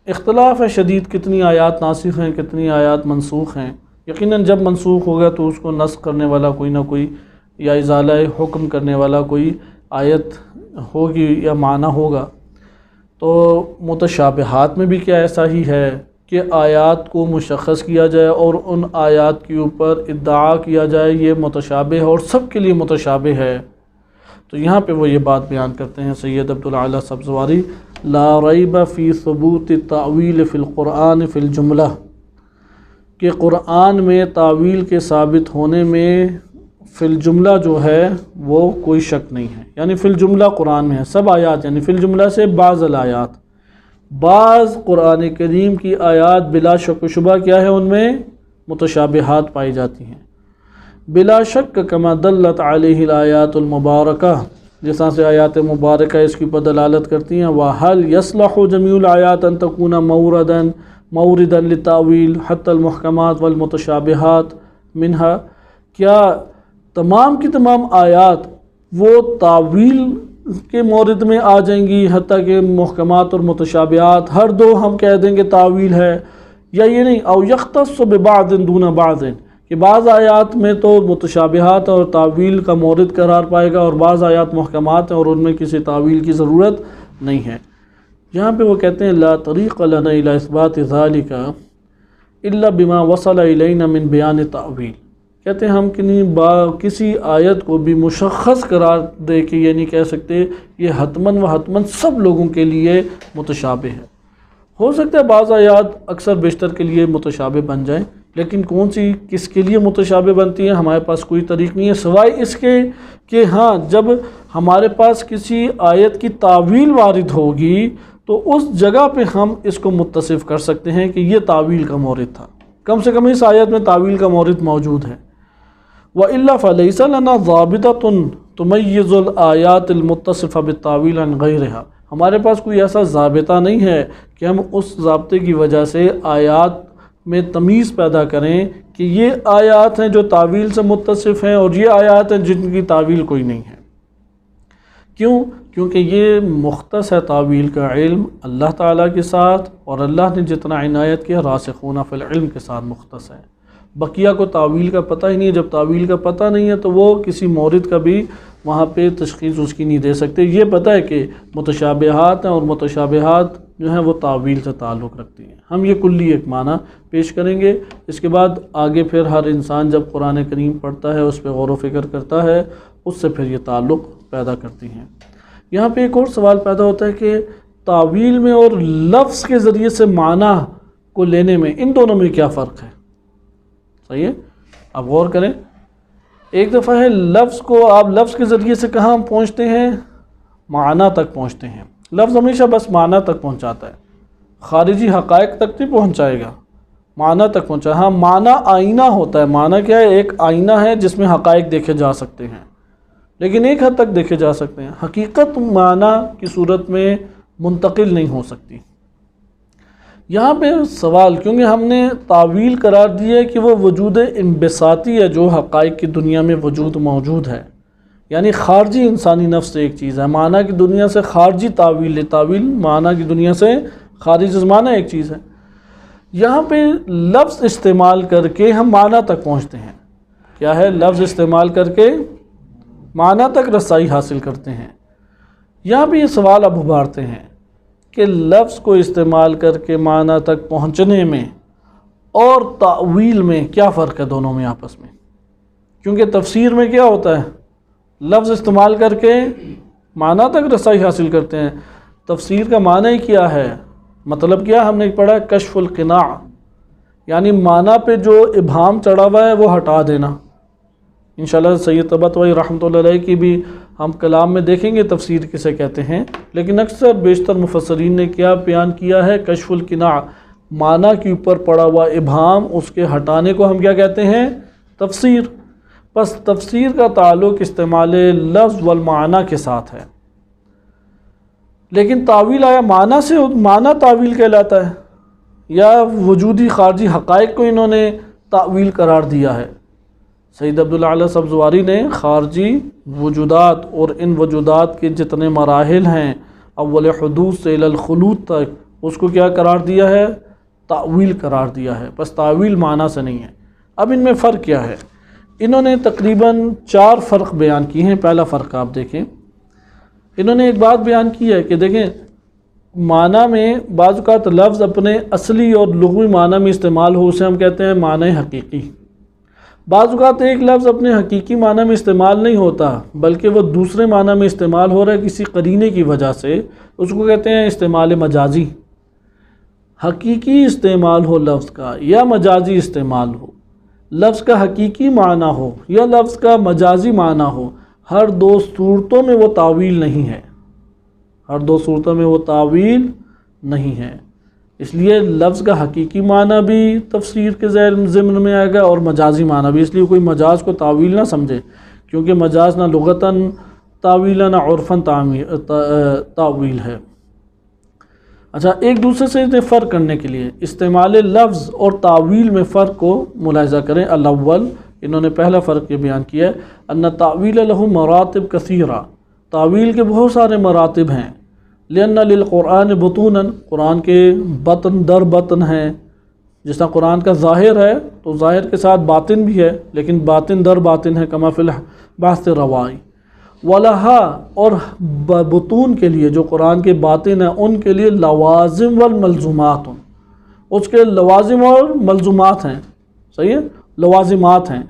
اختلاف ہے شدید، کتنی آیات ناسخ ہیں، کتنی آیات منسوخ ہیں۔ یقیناً جب منسوخ ہوگا تو اس کو نسخ کرنے والا کوئی نہ کوئی، یا ازالہ حکم کرنے والا کوئی آیت ہوگی یا معنی ہوگا۔ تو متشابہات میں بھی کیا ایسا ہی ہے کہ آیات کو مشخص کیا جائے اور ان آیات کے اوپر ادعا کیا جائے یہ متشابہ ہے اور سب کے لیے متشابہ ہے۔ تو یہاں پہ وہ یہ بات بیان کرتے ہیں سید عبدالعالی سبزواری، لا ریب فی ثبوت التأویل فی القرآن فی الجملہ، کہ قرآن میں تعویل کے ثابت ہونے میں فی الجملہ جو ہے وہ کوئی شک نہیں ہے، یعنی فی الجملہ قرآن میں ہے سب آیات، یعنی فی الجملہ سے بعض الآیات، بعض قرآن کریم کی آیات بلا شک و شبہ کیا ہے، ان میں متشابہات پائی جاتی ہیں، بلا شک کما دلت علیہ الآیات المبارکہ، جس طرح سے آیات مبارکہ اس کی پر دلالت کرتی ہیں، وَهَلْ يَصْلَحُ جَمِيعُ الْآيَاتِ أَن تَكُونَ مَوْرِدًا لِلتَّأْوِيلِ حَتَّى الْمُحْكَمَاتُ وَالْمُتَشَابِهَاتُ مِنْهَا، کیا تمام کی تمام آیات وہ تعویل کے مورد میں آ جائیں گی، حتیٰ کہ محکمات اور متشابہات ہر دو ہم کہہ دیں گے تعویل ہے، یا یہ نہیں، او یختص ببعض دون بعض، کہ بعض آیات میں تو متشابہات اور تعویل کا مورد قرار پائے گا، اور بعض آیات محکمات ہیں اور ان میں کسی تعویل کی ضرورت نہیں ہے۔ یہاں پہ وہ کہتے ہیں لا طریق لنا الی اثبات ذالک الا بما وصل الینا من بیان تعویل، کہتے ہیں ہم کسی آیت کو بھی مشخص قرار دے کے یہ نہیں کہہ سکتے یہ حتماً و حتماً سب لوگوں کے لیے متشابہ ہے۔ ہو سکتا ہے بعض آیات اکثر بیشتر کے لیے متشابہ بن جائیں، لیکن کون سی کس کے لیے متشابہ بنتی ہیں ہمارے پاس کوئی طریق نہیں ہے، سوائے اس کے کہ ہاں جب ہمارے پاس کسی آیت کی تعویل وارد ہوگی تو اس جگہ پہ ہم اس کو متصف کر سکتے ہیں کہ یہ تعویل کا مورد تھا، کم سے کم اس آیت میں تعویل کا مورد موجود ہے۔ وَإِلَّا فَلَيْسَ لَنَا ضَابِطَةٌ تُمَيِّزُ الْآيَاتِ الْمُتَّصِفَةَ بِالتَّعْوِيلِ عَنْ غَيْرِهَا، ہمارے پاس کوئی ایسا ضابطہ نہیں ہے کہ ہم اس ضابطے کی وجہ سے آیات میں تمیز پیدا کریں کہ یہ آیات ہیں جو تعویل سے متصف ہیں اور یہ آیات ہیں جن کی تعویل کوئی نہیں ہے۔ کیوں؟ کیونکہ یہ مختص ہے تعویل کا علم اللہ تعالیٰ کے ساتھ، اور اللہ نے جتنا عنایت کیا راسخون فی العلم کے ساتھ مختص ہے، بقیہ کو تعویل کا پتہ ہی نہیں ہے۔ جب تعویل کا پتہ نہیں ہے تو وہ کسی مورد کا بھی وہاں پہ تشخیص اس کی نہیں دے سکتے۔ یہ پتہ ہے کہ متشابہات ہیں اور متشابہات جو ہیں وہ تعویل سے تعلق رکھتی ہیں۔ ہم یہ کلی ایک معنی پیش کریں گے، اس کے بعد آگے پھر ہر انسان جب قرآن کریم پڑھتا ہے اس پہ غور و فکر کرتا ہے، اس سے پھر یہ تعلق پیدا کرتی ہیں۔ یہاں پہ ایک اور سوال پیدا ہوتا ہے کہ تعویل میں اور لفظ کے ذریعے سے معنی کو لینے میں ان دونوں میں کیا فرق ہے؟ صحیح ہے، آپ غور کریں۔ ایک دفعہ ہے لفظ کو آپ لفظ کے ذریعے سے کہاں پہنچتے ہیں؟ معنی تک پہنچتے ہیں۔ لفظ ہمیشہ بس معنی تک پہنچاتا ہے، خارجی حقائق تک نہیں پہنچائے گا، معنی تک پہنچا۔ ہاں معنی آئینہ ہوتا ہے، معنی کیا ہے؟ ایک آئینہ ہے جس میں حقائق دیکھے جا سکتے ہیں، لیکن ایک حد تک دیکھے جا سکتے ہیں، حقیقت معنی کی صورت میں منتقل نہیں ہو سکتی۔ یہاں پہ سوال، کیونکہ ہم نے تعویل قرار دی ہے کہ وہ وجود انبساطی ہے جو حقائق کی دنیا میں وجود موجود ہے، یعنی خارجی انسانی نفس سے ایک چیز ہے، معنی کی دنیا سے خارجی تعویل، تعویل معنی کی دنیا سے خارج از معنی ایک چیز ہے۔ یہاں پہ لفظ استعمال کر کے ہم معنی تک پہنچتے ہیں، کیا ہے؟ لفظ استعمال کر کے معنی تک رسائی حاصل کرتے ہیں۔ یہاں پہ یہ سوال اب ابھارتے ہیں کہ لفظ کو استعمال کر کے معنی تک پہنچنے میں اور تعویل میں کیا فرق ہے دونوں میں آپس میں؟ کیونکہ تفسیر میں کیا ہوتا ہے؟ لفظ استعمال کر کے معنی تک رسائی حاصل کرتے ہیں۔ تفسیر کا معنی ہی کیا ہے؟ مطلب کیا ہم نے پڑھا ہے؟ کشف القناع، یعنی معنی پہ جو ابہام چڑھا ہوا ہے وہ ہٹا دینا۔ انشاءاللہ سید طباطبائی رحمۃ اللہ علیہ کی بھی ہم کلام میں دیکھیں گے تفسیر کسے کہتے ہیں، لیکن اکثر بیشتر مفسرین نے کیا بیان کیا ہے؟ کشف القناع، معنی کے اوپر پڑا ہوا ابہام، اس کے ہٹانے کو ہم کیا کہتے ہیں؟ تفسیر۔ بس تفسیر کا تعلق استعمال لفظ والمعنی کے ساتھ ہے، لیکن تعویل آیا معنی سے، معنی تعویل کہلاتا ہے، یا وجودی خارجی حقائق کو انہوں نے تعویل قرار دیا ہے؟ سید عبداللہ سبزواری نے خارجی وجودات اور ان وجودات کے جتنے مراحل ہیں اول حدوث سے الی الخلود تک، اس کو کیا قرار دیا ہے؟ تعویل قرار دیا ہے۔ بس تعویل معنی سے نہیں ہے۔ اب ان میں فرق کیا ہے؟ انہوں نے تقریباً 4 فرق بیان کیے ہیں۔ پہلا فرق آپ دیکھیں، انہوں نے ایک بات بیان کی ہے کہ دیکھیں معنی میں بعض اوقات لفظ اپنے اصلی اور لغوی معنی میں استعمال ہو، اسے ہم کہتے ہیں معنی حقیقی۔ بعض اوقات ایک لفظ اپنے حقیقی معنی میں استعمال نہیں ہوتا بلکہ وہ دوسرے معنی میں استعمال ہو رہا ہے کسی قرینے کی وجہ سے، اس کو کہتے ہیں استعمال مجازی۔ حقیقی استعمال ہو لفظ کا یا مجازی استعمال ہو، لفظ کا حقیقی معنی ہو یا لفظ کا مجازی معنی ہو، ہر دو صورتوں میں وہ تعویل نہیں ہے، ہر دو صورتوں میں وہ تعویل نہیں ہے۔ اس لیے لفظ کا حقیقی معنی بھی تفسیر کے ضمن میں آئے گا اور مجازی معنی بھی، اس لیے کوئی مجاز کو تعویل نہ سمجھے، کیونکہ مجاز نہ لغتاً تعویل نہ عرفاً تعویل ہے۔ اچھا، ایک دوسرے سے فرق کرنے کے لیے استعمال لفظ اور تعویل میں فرق کو ملاحظہ کریں۔ الاول، انہوں نے پہلا فرق یہ بیان کیا ہے ان تعویل له مراتب کثیرہ، تعویل کے بہت سارے مراتب ہیں۔ لأن للقرآن بطونا، قرآن کے بطن در بطن ہیں، جس طرح قرآن کا ظاہر ہے تو ظاہر کے ساتھ باطن بھی ہے، لیکن باطن در باطن ہے، کما فی البحث روائی۔ ولہا، اور بطون کے لیے جو قرآن کے باطن ہیں ان کے لیے لوازم والملزومات، اس کے لوازم اور ملزومات ہیں، صحیح ہے، لوازمات ہیں۔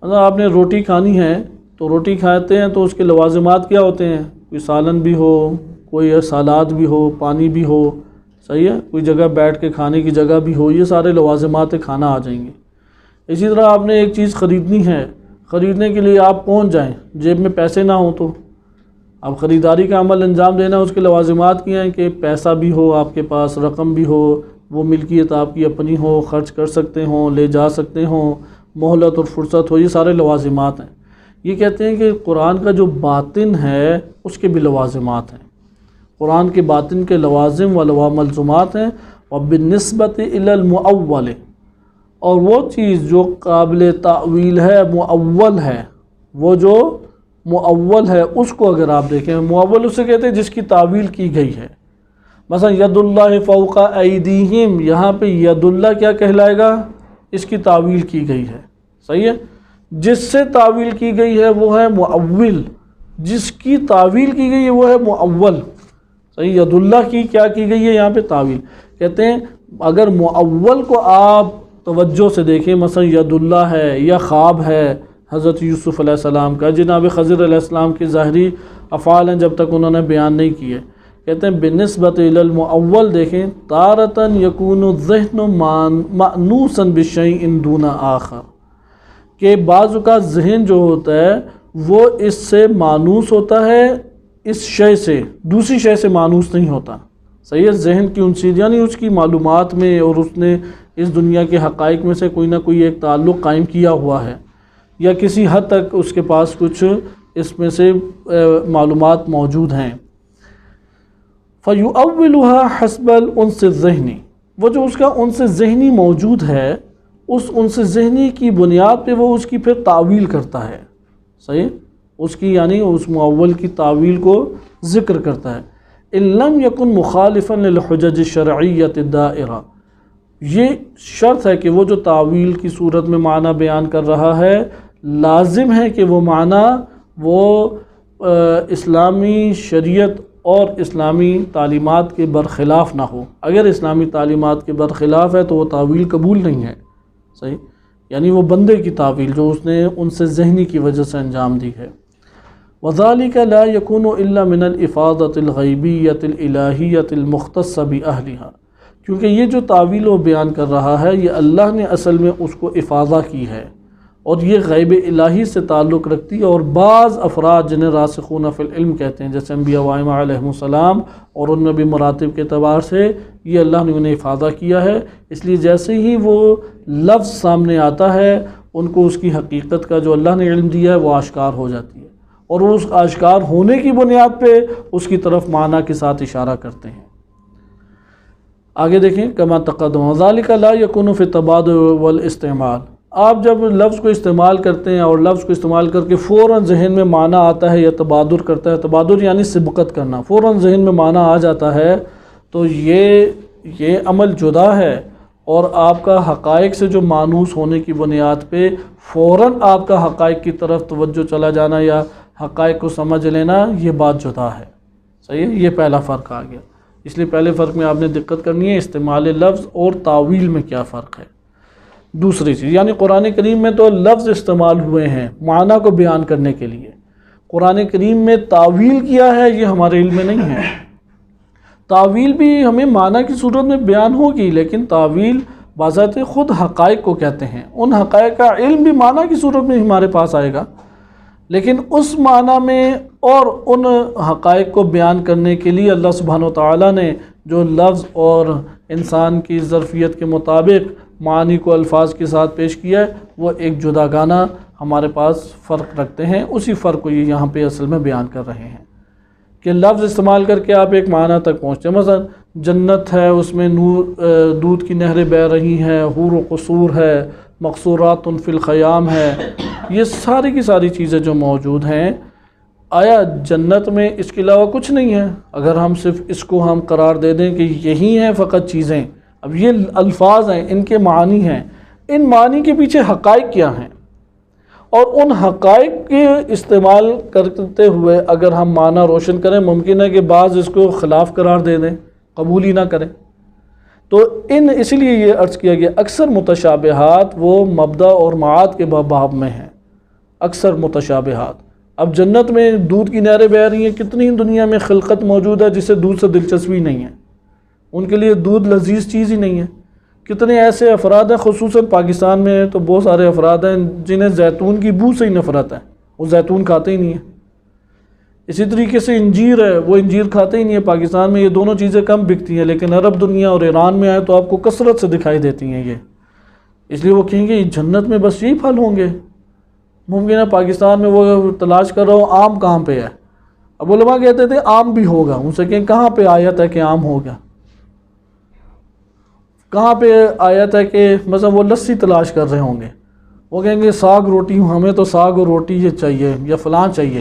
اگر آپ نے روٹی کھانی ہے تو روٹی کھاتے ہیں تو اس کے لوازمات کیا ہوتے ہیں؟ کوئی سالن بھی ہو، کوئی سالاد بھی ہو، پانی بھی ہو، صحیح ہے، کوئی جگہ بیٹھ کے کھانے کی جگہ بھی ہو، یہ سارے لوازمات کھانا آ جائیں گے۔ اسی طرح آپ نے ایک چیز خریدنی ہے، خریدنے کے لیے آپ پہنچ جائیں، جیب میں پیسے نہ ہوں تو اب خریداری کا عمل انجام دینا، اس کے لوازمات کیا ہیں کہ پیسہ بھی ہو آپ کے پاس، رقم بھی ہو، وہ ملکیت آپ کی اپنی ہو، خرچ کر سکتے ہوں، لے جا سکتے ہوں، مہلت اور فرصت ہو، یہ سارے لوازمات ہیں۔ یہ کہتے ہیں کہ قرآن کا جو باطن ہے اس کے بھی لوازمات ہیں، قرآن کے باطن کے لوازم و ملزومات ہیں۔ وبالنسبت الی المؤول، اور وہ چیز جو قابل تعویل ہے، مؤول ہے، وہ جو مؤول ہے اس کو اگر آپ دیکھیں، مؤول اسے کہتے ہیں جس کی تعویل کی گئی ہے۔ مثلا ید اللہ فوق ایدیہم، یہاں پہ ید اللہ کیا کہلائے گا؟ اس کی تعویل کی گئی ہے، صحیح ہے، جس سے تعویل کی گئی ہے وہ ہے مؤول، جس کی تعویل کی گئی ہے وہ ہے مؤول، صحیح۔ ید اللہ کی کیا کی گئی ہے یہاں پہ؟ تعویل۔ کہتے ہیں اگر مؤول کو آپ توجہ سے دیکھیں، مثلا ید اللہ ہے یا خواب ہے حضرت یوسف علیہ السلام کا، جناب خضر علیہ السلام کی ظاہری افعال ہیں جب تک انہوں نے بیان نہیں کیے، کہتے ہیں بالنسبت الی المؤول دیکھیں، تارتاً یکون الذہن مأنوساً بشیء دون آخر، کہ بعض اوقات ذہن جو ہوتا ہے وہ اس سے مانوس ہوتا ہے، اس شے سے، دوسری شے سے مانوس نہیں ہوتا، صحیح ہے۔ ذہن کی انسیت یعنی اس کی معلومات میں اور اس نے اس دنیا کے حقائق میں سے کوئی نہ کوئی ایک تعلق قائم کیا ہوا ہے، یا کسی حد تک اس کے پاس کچھ اس میں سے معلومات موجود ہیں۔ فَيُؤَوِّلُهَا حَسْبَ الْأُنْسِ الذِّهْنِ، وہ جو اس کا انس ذہنی موجود ہے، اس انس ذہنی کی بنیاد پہ وہ اس کی پھر تعویل کرتا ہے، صحیح، اس کی یعنی اس مؤول کی تعویل کو ذکر کرتا ہے۔ إِن لَمْ يَكُنْ مُخَالِفًا لِلْحُجَجِ الشَّرْعِيَّةِ الدَّائِرَةِ، یہ شرط ہے کہ وہ جو تعویل کی صورت میں معنی بیان کر رہا ہے، لازم ہے کہ وہ معنی وہ اسلامی شریعت اور اسلامی تعلیمات کے برخلاف نہ ہو۔ اگر اسلامی تعلیمات کے برخلاف ہے تو وہ تعویل قبول نہیں ہے، صحیح، یعنی وہ بندے کی تعویل جو اس نے ان سے ذہنی کی وجہ سے انجام دی ہے۔ وَذَلِكَ لَا يَكُونُ إِلَّا مِنَ الْإِفَاضَةِ الْغَيْبِيَّةِ الْإِلَٰهِيَّةِ الْمُخْتَصَّةِ بِأَهْلِهَا، کیونکہ یہ جو تعویل و بیان کر رہا ہے یہ اللہ نے اصل میں اس کو افاضہ کی ہے، اور یہ غیب الہی سے تعلق رکھتی ہے، اور بعض افراد جنہیں راسخون فی العلم کہتے ہیں جیسے انبیاء و ائمہ علیہم السلام، اور ان میں بھی مراتب کے اعتبار سے یہ اللہ نے انہیں افاضہ کیا ہے، اس لیے جیسے ہی وہ لفظ سامنے آتا ہے ان کو اس کی حقیقت کا جو اللہ نے علم دیا ہے وہ آشکار ہو جاتی ہے، اور وہ اس آشکار ہونے کی بنیاد پہ اس کی طرف معنی کے ساتھ اشارہ کرتے ہیں۔ آگے دیکھیں، کما تقدم ذالک لا یکون فی التبادل والاستعمال، آپ جب لفظ کو استعمال کرتے ہیں اور لفظ کو استعمال کر کے فوراً ذہن میں معنی آتا ہے یا تبادر کرتا ہے، تبادر یعنی سبقت کرنا، فوراً ذہن میں معنی آ جاتا ہے، تو یہ عمل جدا ہے، اور آپ کا حقائق سے جو مانوس ہونے کی بنیاد پہ فوراً آپ کا حقائق کی طرف توجہ چلا جانا یا حقائق کو سمجھ لینا، یہ بات جدا ہے، صحیح ہے، یہ پہلا فرق آ گیا۔ اس لیے پہلے فرق میں آپ نے دقت کرنی ہے، استعمال لفظ اور تعویل میں کیا فرق ہے۔ دوسری چیز، یعنی قرآن کریم میں تو لفظ استعمال ہوئے ہیں معنی کو بیان کرنے کے لیے، قرآن کریم میں تعویل کیا ہے یہ ہمارے علم میں نہیں ہے۔ تعویل بھی ہمیں معنی کی صورت میں بیان ہوگی، لیکن تعویل بذات خود حقائق کو کہتے ہیں۔ ان حقائق کا علم بھی معنی کی صورت میں ہمارے پاس آئے گا، لیکن اس معنی میں اور ان حقائق کو بیان کرنے کے لیے اللہ سبحانہ وتعالیٰ نے جو لفظ اور انسان کی ظرفیت کے مطابق معانی کو الفاظ کے ساتھ پیش کیا ہے، وہ ایک جداگانہ ہمارے پاس فرق رکھتے ہیں۔ اسی فرق کو یہ یہاں پہ اصل میں بیان کر رہے ہیں کہ لفظ استعمال کر کے آپ ایک معنی تک پہنچتے ہیں۔ مثلا جنت ہے، اس میں نور دودھ کی نہریں بہہ رہی ہیں، حور و قصور ہے، مقصورات فی الخیام ہے، یہ ساری کی ساری چیزیں جو موجود ہیں، آیا جنت میں اس کے علاوہ کچھ نہیں ہے؟ اگر ہم صرف اس کو ہم قرار دے دیں کہ یہی ہیں فقط چیزیں، اب یہ الفاظ ہیں، ان کے معنی ہیں، ان معنی کے پیچھے حقائق کیا ہیں، اور ان حقائق کے استعمال کرتے ہوئے اگر ہم معنی روشن کریں، ممکن ہے کہ بعض اس کو خلاف قرار دے دیں، قبول ہی نہ کریں۔ تو اسی لیے یہ عرض کیا گیا اکثر متشابہات وہ مبدا اور معاد کے باب میں ہیں، اکثر متشابہات۔ اب جنت میں دودھ کی نہریں بہہ رہی ہیں، کتنی دنیا میں خلقت موجود ہے جسے دودھ سے دلچسپی نہیں ہے، ان کے لیے دودھ لذیذ چیز ہی نہیں ہے۔ کتنے ایسے افراد ہیں، خصوصاً پاکستان میں تو بہت سارے افراد ہیں جنہیں زیتون کی بو سے ہی نفرت ہے، وہ زیتون کھاتے ہی نہیں ہیں۔ اسی طریقے سے انجیر ہے، وہ انجیر کھاتے ہی نہیں ہے۔ پاکستان میں یہ دونوں چیزیں کم بکتی ہیں، لیکن عرب دنیا اور ایران میں آئے تو آپ کو کثرت سے دکھائی دیتی ہیں یہ، اس لیے وہ کہیں گے جنت میں بس یہی پھل ہوں گے۔ ممکن ہے پاکستان میں وہ تلاش کر رہا ہوں آم کہاں پہ ہے، اب علماء کہتے تھے آم بھی ہوگا، ان سے کہیں کہاں پہ آیت ہے کہ آم ہوگا، کہاں پہ آیت ہے کہ مثلا وہ لسی تلاش کر رہے ہوں گے، وہ کہیں گے ساگ روٹی، ہمیں تو ساگ اور روٹی یہ چاہیے یا فلاں چاہیے،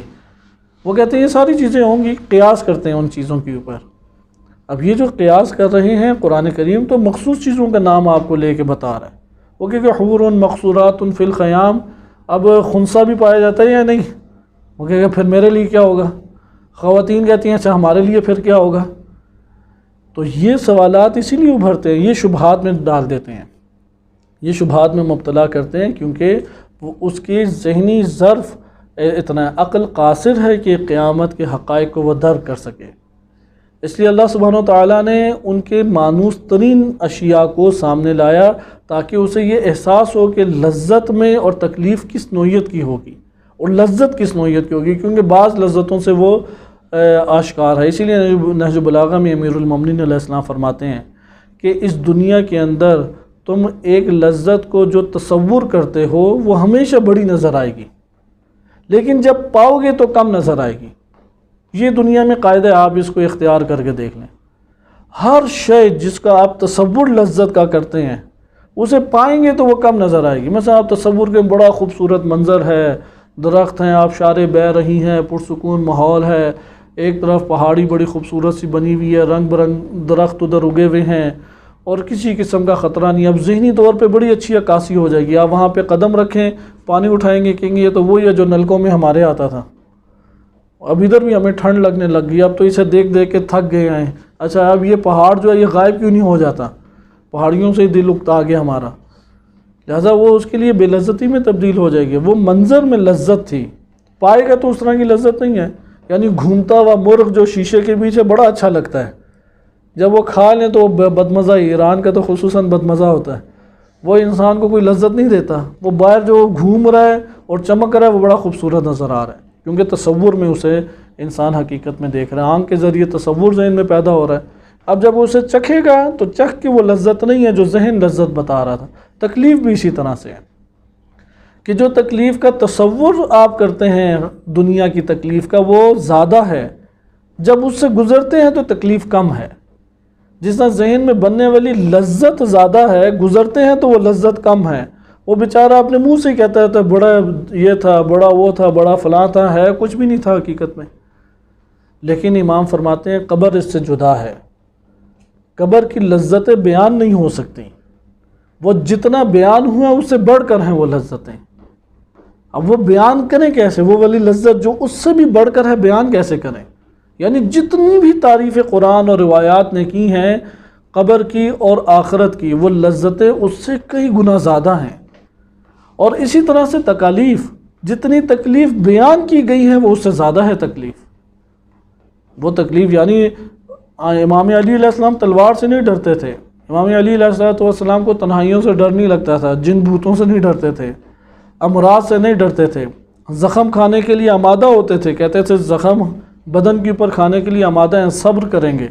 وہ کہتے ہیں یہ ساری چیزیں ہوں گی، قیاس کرتے ہیں ان چیزوں کے اوپر۔ اب یہ جو قیاس کر رہے ہیں قرآن کریم تو مخصوص چیزوں کا نام آپ کو لے کے بتا رہا ہے، وہ کہ حور مقصورات فی الخیام، اب خنثی بھی پایا جاتا ہے یا نہیں؟ وہ کہے گا پھر میرے لیے کیا ہوگا؟ خواتین کہتی ہیں اچھا ہمارے لیے پھر کیا ہوگا؟ تو یہ سوالات اسی لیے ابھرتے ہیں، یہ شبہات میں ڈال دیتے ہیں، یہ شبہات میں مبتلا کرتے ہیں، کیونکہ وہ اس کی ذہنی ظرف اتنا عقل قاصر ہے کہ قیامت کے حقائق کو وہ درک کر سکے۔ اس لیے اللہ سبحانہ وتعالیٰ نے ان کے مانوس ترین اشیاء کو سامنے لایا تاکہ اسے یہ احساس ہو کہ لذت میں اور تکلیف کس نوعیت کی ہوگی اور لذت کس نوعیت کی ہوگی، کیونکہ بعض لذتوں سے وہ آشکار ہے۔ اسی لیے نہج البلاغہ میں امیر المومنین علیہ السلام فرماتے ہیں کہ اس دنیا کے اندر تم ایک لذت کو جو تصور کرتے ہو وہ ہمیشہ بڑی نظر آئے گی، لیکن جب پاؤ گے تو کم نظر آئے گی۔ یہ دنیا میں قاعدہ ہے، آپ اس کو اختیار کر کے دیکھ لیں، ہر شے جس کا آپ تصور لذت کا کرتے ہیں اسے پائیں گے تو وہ کم نظر آئے گی۔ مثلا آپ تصور کے بڑا خوبصورت منظر ہے، درخت ہیں، آبشاریں بہہ رہی ہیں، پرسکون ماحول ہے، ایک طرف پہاڑی بڑی خوبصورت سی بنی ہوئی ہے، رنگ برنگ درخت ادھر اگے ہوئے ہیں اور کسی قسم کا خطرہ نہیں۔ اب ذہنی طور پہ بڑی اچھی عکاسی ہو جائے گی، آپ وہاں پہ قدم رکھیں، پانی اٹھائیں گے، کہیں گے یہ تو وہی ہے جو نلکوں میں ہمارے آتا تھا، اب ادھر بھی ہمیں ٹھنڈ لگنے لگ گئی، اب تو اسے دیکھ دیکھ کے تھک گئے ہیں، اچھا اب یہ پہاڑ جو ہے یہ غائب کیوں نہیں ہو جاتا، پہاڑیوں سے ہی دل اکتا گیا ہمارا، لہٰذا وہ اس کے لیے بے لذتی میں تبدیل ہو جائے گی۔ وہ منظر میں لذت تھی، پائے گا تو اس طرح کی لذت نہیں ہے۔ یعنی گھومتا ہوا مرغ جو شیشے کے پیچھے بڑا اچھا لگتا ہے، جب وہ کھا لیں تو وہ بدمزہ ہی، ایران کا تو خصوصاً بدمزہ ہوتا ہے، وہ انسان کو کوئی لذت نہیں دیتا۔ وہ باہر جو گھوم رہا ہے اور چمک رہا ہے وہ بڑا خوبصورت نظر آ رہا ہے، کیونکہ تصور میں اسے انسان حقیقت میں دیکھ رہا ہے، آنکھ کے ذریعے تصور ذہن میں پیدا ہو رہا ہے۔ اب جب وہ اسے چکھے گا تو چکھ کے وہ لذت نہیں ہے جو ذہن لذت بتا رہا تھا۔ تکلیف بھی اسی طرح سے ہے کہ جو تکلیف کا تصور آپ کرتے ہیں دنیا کی تکلیف کا وہ زیادہ ہے، جب اس سے گزرتے ہیں تو تکلیف کم ہے۔ جس طرح ذہن میں بننے والی لذت زیادہ ہے، گزرتے ہیں تو وہ لذت کم ہے۔ وہ بیچارہ اپنے منہ سے ہی کہتا ہے بڑا یہ تھا، بڑا وہ تھا، بڑا فلاں تھا، ہے کچھ بھی نہیں تھا حقیقت میں۔ لیکن امام فرماتے ہیں قبر اس سے جدا ہے، قبر کی لذتیں بیان نہیں ہو سکتی، وہ جتنا بیان ہوا اس سے بڑھ کر ہیں وہ لذتیں۔ اب وہ بیان کریں کیسے؟ وہ والی لذت جو اس سے بھی بڑھ کر ہے بیان کیسے کریں؟ یعنی جتنی بھی تعریف قرآن اور روایات نے کی ہیں قبر کی اور آخرت کی، وہ لذتیں اس سے کئی گنا زیادہ ہیں۔ اور اسی طرح سے تکالیف، جتنی تکلیف بیان کی گئی ہے وہ اس سے زیادہ ہے تکلیف۔ وہ تکلیف یعنی امام علی علیہ السلام تلوار سے نہیں ڈرتے تھے، امام علی علیہ السلام کو تنہائیوں سے ڈر نہیں لگتا تھا، جن بھوتوں سے نہیں ڈرتے تھے، امراض سے نہیں ڈرتے تھے، زخم کھانے کے لیے آمادہ ہوتے تھے، کہتے تھے زخم بدن کے اوپر کھانے کے لیے آمادہ ہیں، صبر کریں گے۔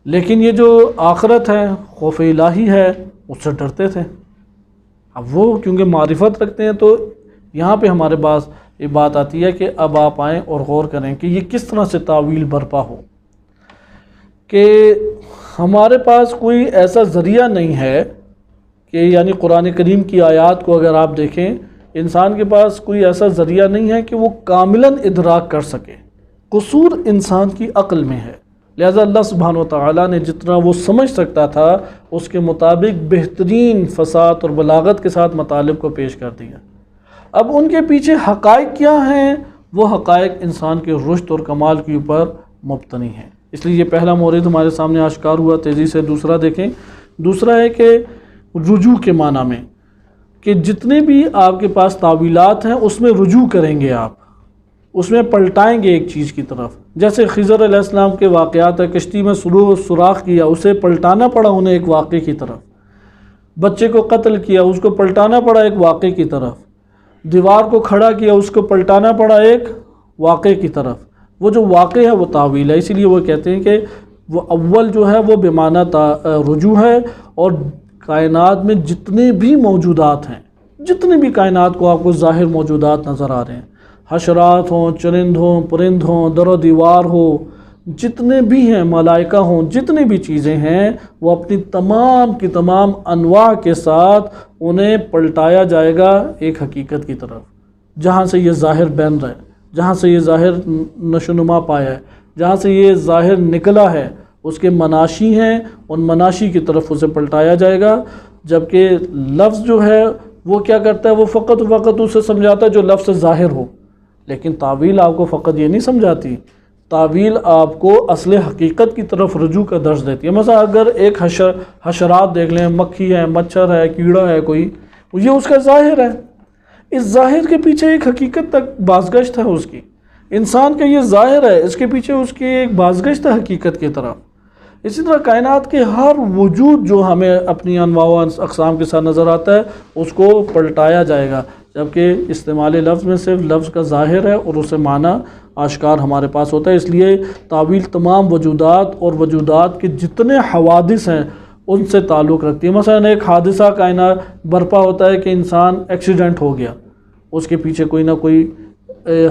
لیکن یہ جو آخرت ہے، خوف الہی ہے، اس سے ڈرتے تھے۔ اب وہ کیونکہ معرفت رکھتے ہیں تو یہاں پہ ہمارے پاس یہ بات آتی ہے کہ اب آپ آئیں اور غور کریں کہ یہ کس طرح سے تعویل برپا ہو، کہ ہمارے پاس کوئی ایسا ذریعہ نہیں ہے کہ یعنی قرآن کریم کی آیات کو اگر آپ دیکھیں، انسان کے پاس کوئی ایسا ذریعہ نہیں ہے کہ وہ کاملاً ادراک کر سکے، قصور انسان کی عقل میں ہے۔ لہذا اللہ سبحانہ و تعالیٰ نے جتنا وہ سمجھ سکتا تھا اس کے مطابق بہترین فصاحت اور بلاغت کے ساتھ مطالب کو پیش کر دیا۔ اب ان کے پیچھے حقائق کیا ہیں؟ وہ حقائق انسان کے رشد اور کمال کے اوپر مبتنی ہیں۔ اس لیے یہ پہلا مورد ہمارے سامنے آشکار ہوا۔ تیزی سے دوسرا دیکھیں۔ دوسرا ہے کہ رجوع کے معنی میں، کہ جتنے بھی آپ کے پاس تعویلات ہیں اس میں رجوع کریں گے، آپ اس میں پلٹائیں گے ایک چیز کی طرف۔ جیسے خضر علیہ السلام کے واقعات ہے، کشتی میں سوراخ کیا، اسے پلٹانا پڑا انہیں ایک واقعے کی طرف۔ بچے کو قتل کیا، اس کو پلٹانا پڑا ایک واقعے کی طرف۔ دیوار کو کھڑا کیا، اس کو پلٹانا پڑا ایک واقعے کی طرف۔ وہ جو واقع ہے وہ تعویل ہے، اسی لیے وہ کہتے ہیں کہ وہ اول جو ہے وہ بمعنی رجوع ہے، اور کائنات میں جتنے بھی موجودات ہیں، جتنے بھی کائنات کو آپ کو ظاہر موجودات نظر آ رہے ہیں، حشرات ہوں، چرند ہوں، پرند ہوں، در و دیوار ہو، جتنے بھی ہیں، ملائکہ ہوں، جتنی بھی چیزیں ہیں، وہ اپنی تمام کی تمام انواع کے ساتھ انہیں پلٹایا جائے گا ایک حقیقت کی طرف، جہاں سے یہ ظاہر بن رہا ہے، جہاں سے یہ ظاہر نشوونما پایا ہے، جہاں سے یہ ظاہر نکلا ہے، اس کے مناشی ہیں، ان مناشی کی طرف اسے پلٹایا جائے گا۔ جبکہ لفظ جو ہے وہ کیا کرتا ہے، وہ فقط اسے سمجھاتا ہے جو لفظ سے ظاہر ہو، لیکن تعویل آپ کو فقط یہ نہیں سمجھاتی، تعویل آپ کو اصل حقیقت کی طرف رجوع کا درس دیتی ہے۔ مثلا اگر ایک حشرات دیکھ لیں، مکھی ہے، مچھر ہے، کیڑا ہے کوئی، یہ اس کا ظاہر ہے، اس ظاہر کے پیچھے ایک حقیقت تک بازگشت ہے اس کی۔ انسان کا یہ ظاہر ہے، اس کے پیچھے اس کی ایک بازگشت ہے حقیقت کی طرف۔ اسی طرح کائنات کے ہر وجود جو ہمیں اپنی انواع و اقسام کے ساتھ نظر آتا ہے، اس کو پلٹایا جائے گا، جبکہ استعمال لفظ میں صرف لفظ کا ظاہر ہے اور اسے معنی آشکار ہمارے پاس ہوتا ہے۔ اس لیے تعویل تمام وجودات اور وجودات کے جتنے حوادث ہیں ان سے تعلق رکھتی ہے۔ مثلا ایک حادثہ کائنات برپا ہوتا ہے کہ انسان ایکسیڈنٹ ہو گیا، اس کے پیچھے کوئی نہ کوئی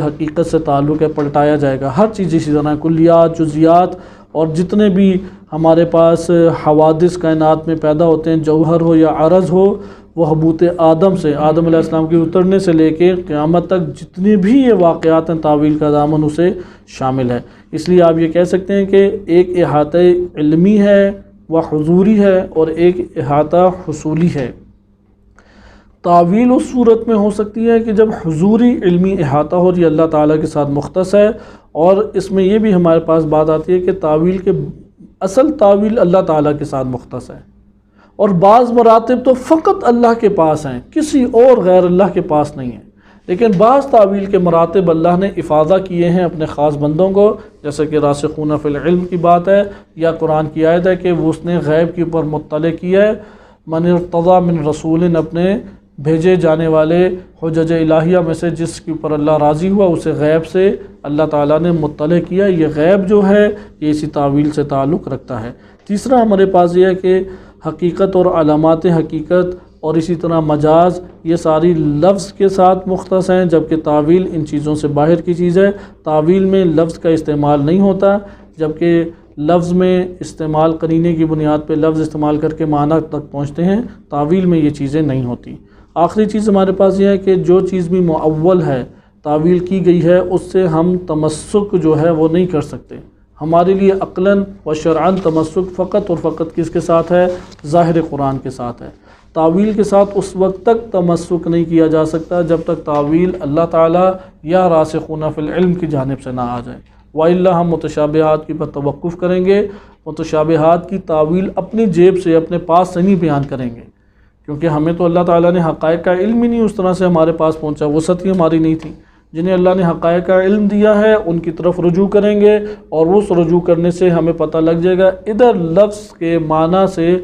حقیقت سے تعلق ہے، پلٹایا جائے گا۔ ہر چیز اسی طرح کلیات، جزیات اور جتنے بھی ہمارے پاس حوادث کائنات میں پیدا ہوتے ہیں، جوہر ہو یا عرض ہو، وہ حبوط آدم سے، آدم علیہ السلام کے اترنے سے لے کے قیامت تک جتنے بھی یہ واقعات ہیں، تعویل کا دامن اسے شامل ہے۔ اس لیے آپ یہ کہہ سکتے ہیں کہ ایک احاطہ علمی ہے و حضوری ہے، اور ایک احاطہ حصولی ہے۔ تعویل اس صورت میں ہو سکتی ہے کہ جب حضوری علمی احاطہ ہو، یہ اللہ تعالیٰ کے ساتھ مختص ہے، اور اس میں یہ بھی ہمارے پاس بات آتی ہے کہ تعویل کے اصل تعویل اللہ تعالیٰ کے ساتھ مختص ہے، اور بعض مراتب تو فقط اللہ کے پاس ہیں، کسی اور غیر اللہ کے پاس نہیں ہیں۔ لیکن بعض تعویل کے مراتب اللہ نے افاضہ کیے ہیں اپنے خاص بندوں کو، جیسے کہ راسخون فی العلم کی بات ہے، یا قرآن کی آیت ہے کہ وہ اس نے غیب کے اوپر مطلع کیا ہے، من ارتضی من رسول، اپنے بھیجے جانے والے حجج الہیہ میں سے جس کے اوپر اللہ راضی ہوا، اسے غیب سے اللہ تعالیٰ نے مطلع کیا۔ یہ غیب جو ہے یہ اسی تعویل سے تعلق رکھتا ہے۔ تیسرا ہمارے پاس یہ ہے کہ حقیقت اور علامات حقیقت اور اسی طرح مجاز، یہ ساری لفظ کے ساتھ مختص ہیں، جبکہ تعویل ان چیزوں سے باہر کی چیز ہے۔ تعویل میں لفظ کا استعمال نہیں ہوتا، جبکہ لفظ میں استعمال قرینے کی بنیاد پہ لفظ استعمال کر کے معنی تک پہنچتے ہیں، تعویل میں یہ چیزیں نہیں ہوتی۔ آخری چیز ہمارے پاس یہ ہے کہ جو چیز بھی معول ہے، تعویل کی گئی ہے، اس سے ہم تمسک جو ہے وہ نہیں کر سکتے۔ ہمارے لیے عقلاً و شرعاً تمسک فقط اور فقط کس کے ساتھ ہے؟ ظاہر قرآن کے ساتھ ہے۔ تعویل کے ساتھ اس وقت تک تمسک نہیں کیا جا سکتا جب تک تعویل اللہ تعالیٰ یا راسخون فی العلم کی جانب سے نہ آ جائے، وَإِلَّا ہم متشابہات کی پر توقف کریں گے۔ متشابہات کی تعویل اپنی جیب سے، اپنے پاس سے نہیں بیان کریں گے، کیونکہ ہمیں تو اللہ تعالیٰ نے حقائق کا علم ہی نہیں اس طرح سے ہمارے پاس پہنچا، وسعت ہی ہماری نہیں تھی۔ جنہیں اللہ نے حقائق کا علم دیا ہے ان کی طرف رجوع کریں گے، اور اس رجوع کرنے سے ہمیں پتہ لگ جائے گا ادھر لفظ کے معنی سے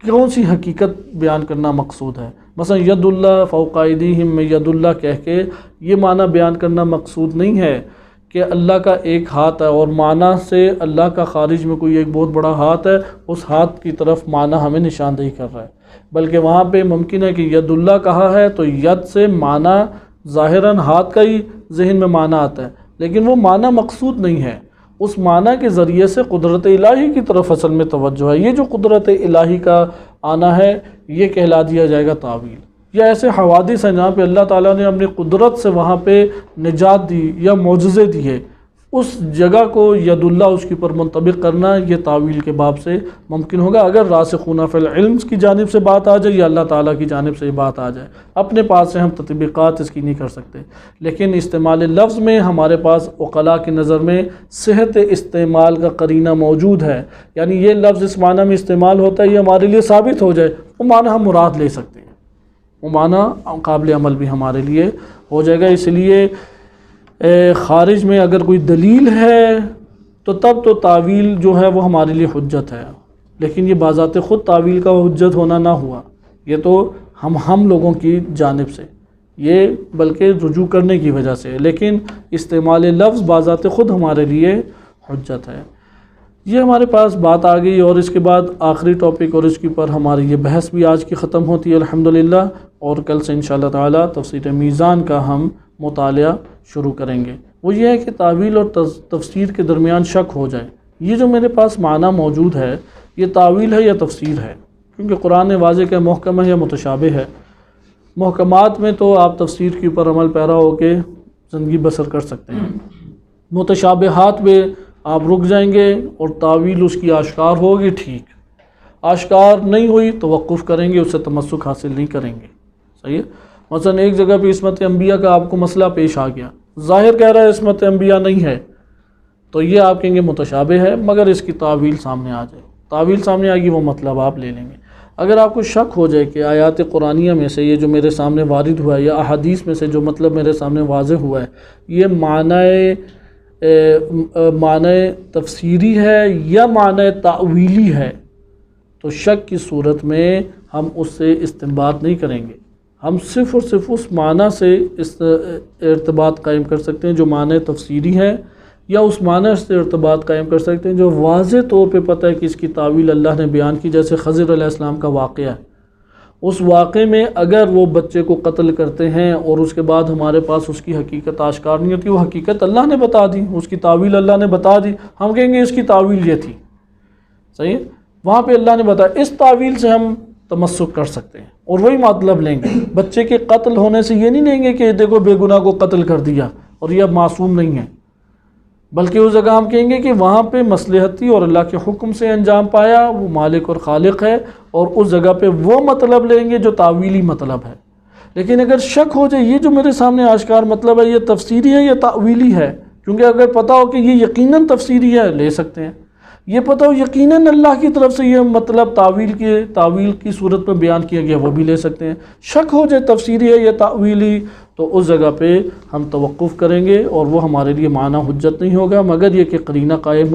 کون سی حقیقت بیان کرنا مقصود ہے۔ مثلا ید اللہ فوق ایدیہم میں ید اللہ کہہ کے یہ معنی بیان کرنا مقصود نہیں ہے کہ اللہ کا ایک ہاتھ ہے، اور معنی سے اللہ کا خارج میں کوئی ایک بہت بڑا ہاتھ ہے، اس ہاتھ کی طرف معنی ہمیں نشاندہی کر رہا ہے، بلکہ وہاں پہ ممکن ہے کہ ید اللہ کہا ہے تو ید سے معنی ظاہراً ہاتھ کا ہی ذہن میں معنی آتا ہے، لیکن وہ معنی مقصود نہیں ہے، اس معنی کے ذریعے سے قدرت الہی کی طرف اصل میں توجہ ہے۔ یہ جو قدرت الہی کا آنا ہے یہ کہلا دیا جائے گا تعویل، یا ایسے حوادث ہیں جہاں پہ اللہ تعالیٰ نے اپنی قدرت سے وہاں پہ نجات دی یا معجزے دیے، اس جگہ کو ید اللہ اس کے پر منطبق کرنا یہ تعویل کے باب سے ممکن ہوگا اگر راسخون فی العلم کی جانب سے بات آ جائے یا اللہ تعالیٰ کی جانب سے یہ بات آ جائے۔ اپنے پاس سے ہم تطبیقات اس کی نہیں کر سکتے، لیکن استعمال لفظ میں ہمارے پاس عقلاء کی نظر میں صحت استعمال کا قرینہ موجود ہے، یعنی یہ لفظ اس معنی میں استعمال ہوتا ہے یہ ہمارے لیے ثابت ہو جائے، وہ معنی ہم مراد لے سکتے ہیں، وہ معنی قابل عمل بھی ہمارے لیے ہو جائے گا۔ اس لیے خارج میں اگر کوئی دلیل ہے تو تب تو تعویل جو ہے وہ ہمارے لیے حجت ہے، لیکن یہ بذات خود تعویل کا حجت ہونا نہ ہوا، یہ تو ہم لوگوں کی جانب سے یہ بلکہ رجوع کرنے کی وجہ سے، لیکن استعمال لفظ بذات خود ہمارے لیے حجت ہے۔ یہ ہمارے پاس بات آ گئی، اور اس کے بعد آخری ٹاپک اور اس کے اوپر ہماری یہ بحث بھی آج کی ختم ہوتی ہے الحمدللہ، اور کل سے انشاءاللہ تعالی تفسیر میزان کا ہم مطالعہ شروع کریں گے۔ وہ یہ ہے کہ تعویل اور تفسیر کے درمیان شک ہو جائے، یہ جو میرے پاس معنی موجود ہے یہ تعویل ہے یا تفسیر ہے، کیونکہ قرآن نے واضح کہ محکم ہے یا متشابہ ہے۔ محکمات میں تو آپ تفسیر کے اوپر عمل پیرا ہو کے زندگی بسر کر سکتے ہیں، متشابہات میں آپ رک جائیں گے، اور تعویل اس کی آشکار ہوگی ٹھیک، آشکار نہیں ہوئی تو توقف کریں گے، اس سے تمسک حاصل نہیں کریں گے، صحیح ہے۔ مثلا ایک جگہ پہ عصمت انبیاء کا آپ کو مسئلہ پیش آ گیا، ظاہر کہہ رہا ہے عصمت انبیاء نہیں ہے، تو یہ آپ کہیں گے متشابہ ہے، مگر اس کی تعویل سامنے آ جائے، تعویل سامنے آئے گی وہ مطلب آپ لے لیں گے۔ اگر آپ کو شک ہو جائے کہ آیات قرآنیہ میں سے یہ جو میرے سامنے وارد ہوا ہے یا احادیث میں سے جو مطلب میرے سامنے واضح ہوا ہے یہ معنی تفسیری ہے یا معنی تعویلی ہے، تو شک کی صورت میں ہم اس سے استنباط نہیں کریں گے، ہم صرف اور صرف اس معنی سے ارتباط قائم کر سکتے ہیں جو معنی تفسیری ہے، یا اس معنی سے ارتباط قائم کر سکتے ہیں جو واضح طور پہ پتہ ہے کہ اس کی تعویل اللہ نے بیان کی، جیسے خضر علیہ السلام کا واقعہ ہے۔ اس واقعے میں اگر وہ بچے کو قتل کرتے ہیں اور اس کے بعد ہمارے پاس اس کی حقیقت آشکار نہیں ہوتی، وہ حقیقت اللہ نے بتا دی، اس کی تعویل اللہ نے بتا دی، ہم کہیں گے اس کی تعویل یہ تھی، صحیح ہے، وہاں پہ اللہ نے بتایا، اس تعویل سے ہم تمسک کر سکتے ہیں اور وہی مطلب لیں گے۔ بچے کے قتل ہونے سے یہ نہیں لیں گے کہ دیکھو بے گناہ کو قتل کر دیا اور یہ اب معصوم نہیں ہے، بلکہ اس جگہ ہم کہیں گے کہ وہاں پہ مصلحتی اور اللہ کے حکم سے انجام پایا، وہ مالک اور خالق ہے، اور اس جگہ پہ وہ مطلب لیں گے جو تعویلی مطلب ہے۔ لیکن اگر شک ہو جائے یہ جو میرے سامنے آشکار مطلب ہے یہ تفسیری ہے یا تعویلی ہے، کیونکہ اگر پتہ ہو کہ یہ یقیناً تفسیری ہے لے سکتے ہیں، یہ پتہ ہو یقیناً اللہ کی طرف سے یہ مطلب تعویل کی صورت میں بیان کیا گیا وہ بھی لے سکتے ہیں۔ شک ہو جائے تفسیری ہے یا تعویلی تو اس جگہ پہ ہم توقف کریں گے، اور وہ ہمارے لیے معنی حجت نہیں ہوگا مگر یہ کہ قرینہ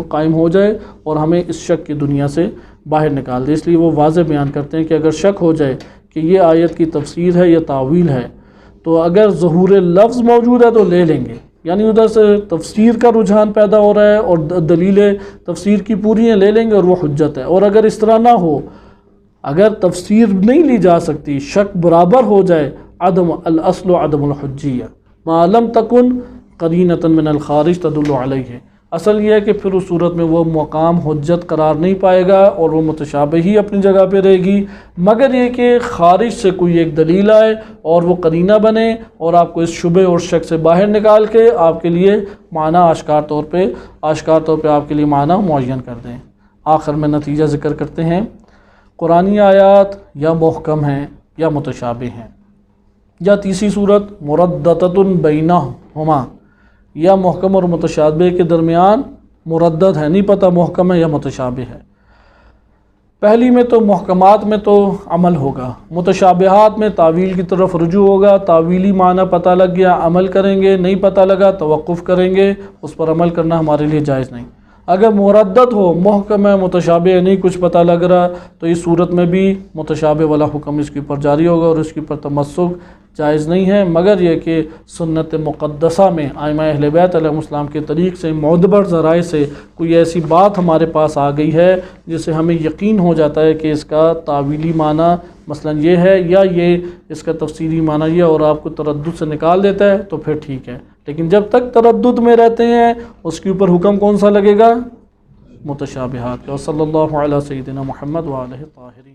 قائم ہو جائے اور ہمیں اس شک کی دنیا سے باہر نکال دے۔ اس لیے وہ واضح بیان کرتے ہیں کہ اگر شک ہو جائے کہ یہ آیت کی تفسیر ہے یا تعویل ہے تو اگر ظہور لفظ موجود ہے تو لے لیں گے، یعنی ادھر سے تفسیر کا رجحان پیدا ہو رہا ہے اور دلیل تفسیر کی پوری ہیں لے لیں گے اور وہ حجت ہے۔ اور اگر اس طرح نہ ہو، اگر تفسیر نہیں لی جا سکتی، شک برابر ہو جائے، عدم الاصل عدم الحجیہ ما لم تکن قرینۃ من الخارج تدل علیہ، اصل یہ ہے کہ پھر اس صورت میں وہ مقام حجت قرار نہیں پائے گا اور وہ متشابہ ہی اپنی جگہ پہ رہے گی، مگر یہ کہ خارج سے کوئی ایک دلیل آئے اور وہ قرینہ بنے اور آپ کو اس شبہ اور شک سے باہر نکال کے آپ کے لیے معنی آشکار طور پہ آپ کے لیے معنی معین کر دیں۔ آخر میں نتیجہ ذکر کرتے ہیں، قرآنی آیات یا محکم ہیں یا متشابہ ہیں، یا تیسری صورت مرددۃ بینہما، یا محکم اور متشابہ کے درمیان مردد ہے، نہیں پتہ محکم ہے یا متشابہ ہے۔ پہلی میں تو محکمات میں تو عمل ہوگا، متشابہات میں تعویل کی طرف رجوع ہوگا، تعویلی معنی پتہ لگ گیا عمل کریں گے، نہیں پتہ لگا توقف کریں گے، اس پر عمل کرنا ہمارے لیے جائز نہیں۔ اگر مردد ہو، محکم ہے متشابہ نہیں کچھ پتہ لگ رہا، تو اس صورت میں بھی متشابہ والا حکم اس کے اوپر جاری ہوگا اور اس کے اوپر تمسک جائز نہیں ہے، مگر یہ کہ سنت مقدسہ میں ائمہ اہل بیت علیہ السلام کے طریق سے معتبر ذرائع سے کوئی ایسی بات ہمارے پاس آ گئی ہے جس سے ہمیں یقین ہو جاتا ہے کہ اس کا تعویلی معنی مثلا یہ ہے یا یہ اس کا تفسیری معنی یہ، اور آپ کو تردد سے نکال دیتا ہے تو پھر ٹھیک ہے، لیکن جب تک تردد میں رہتے ہیں اس کے اوپر حکم کون سا لگے گا؟ متشابہات کا۔ صلی اللہ علیہ سیدنا محمد وآلہ الطاہرین۔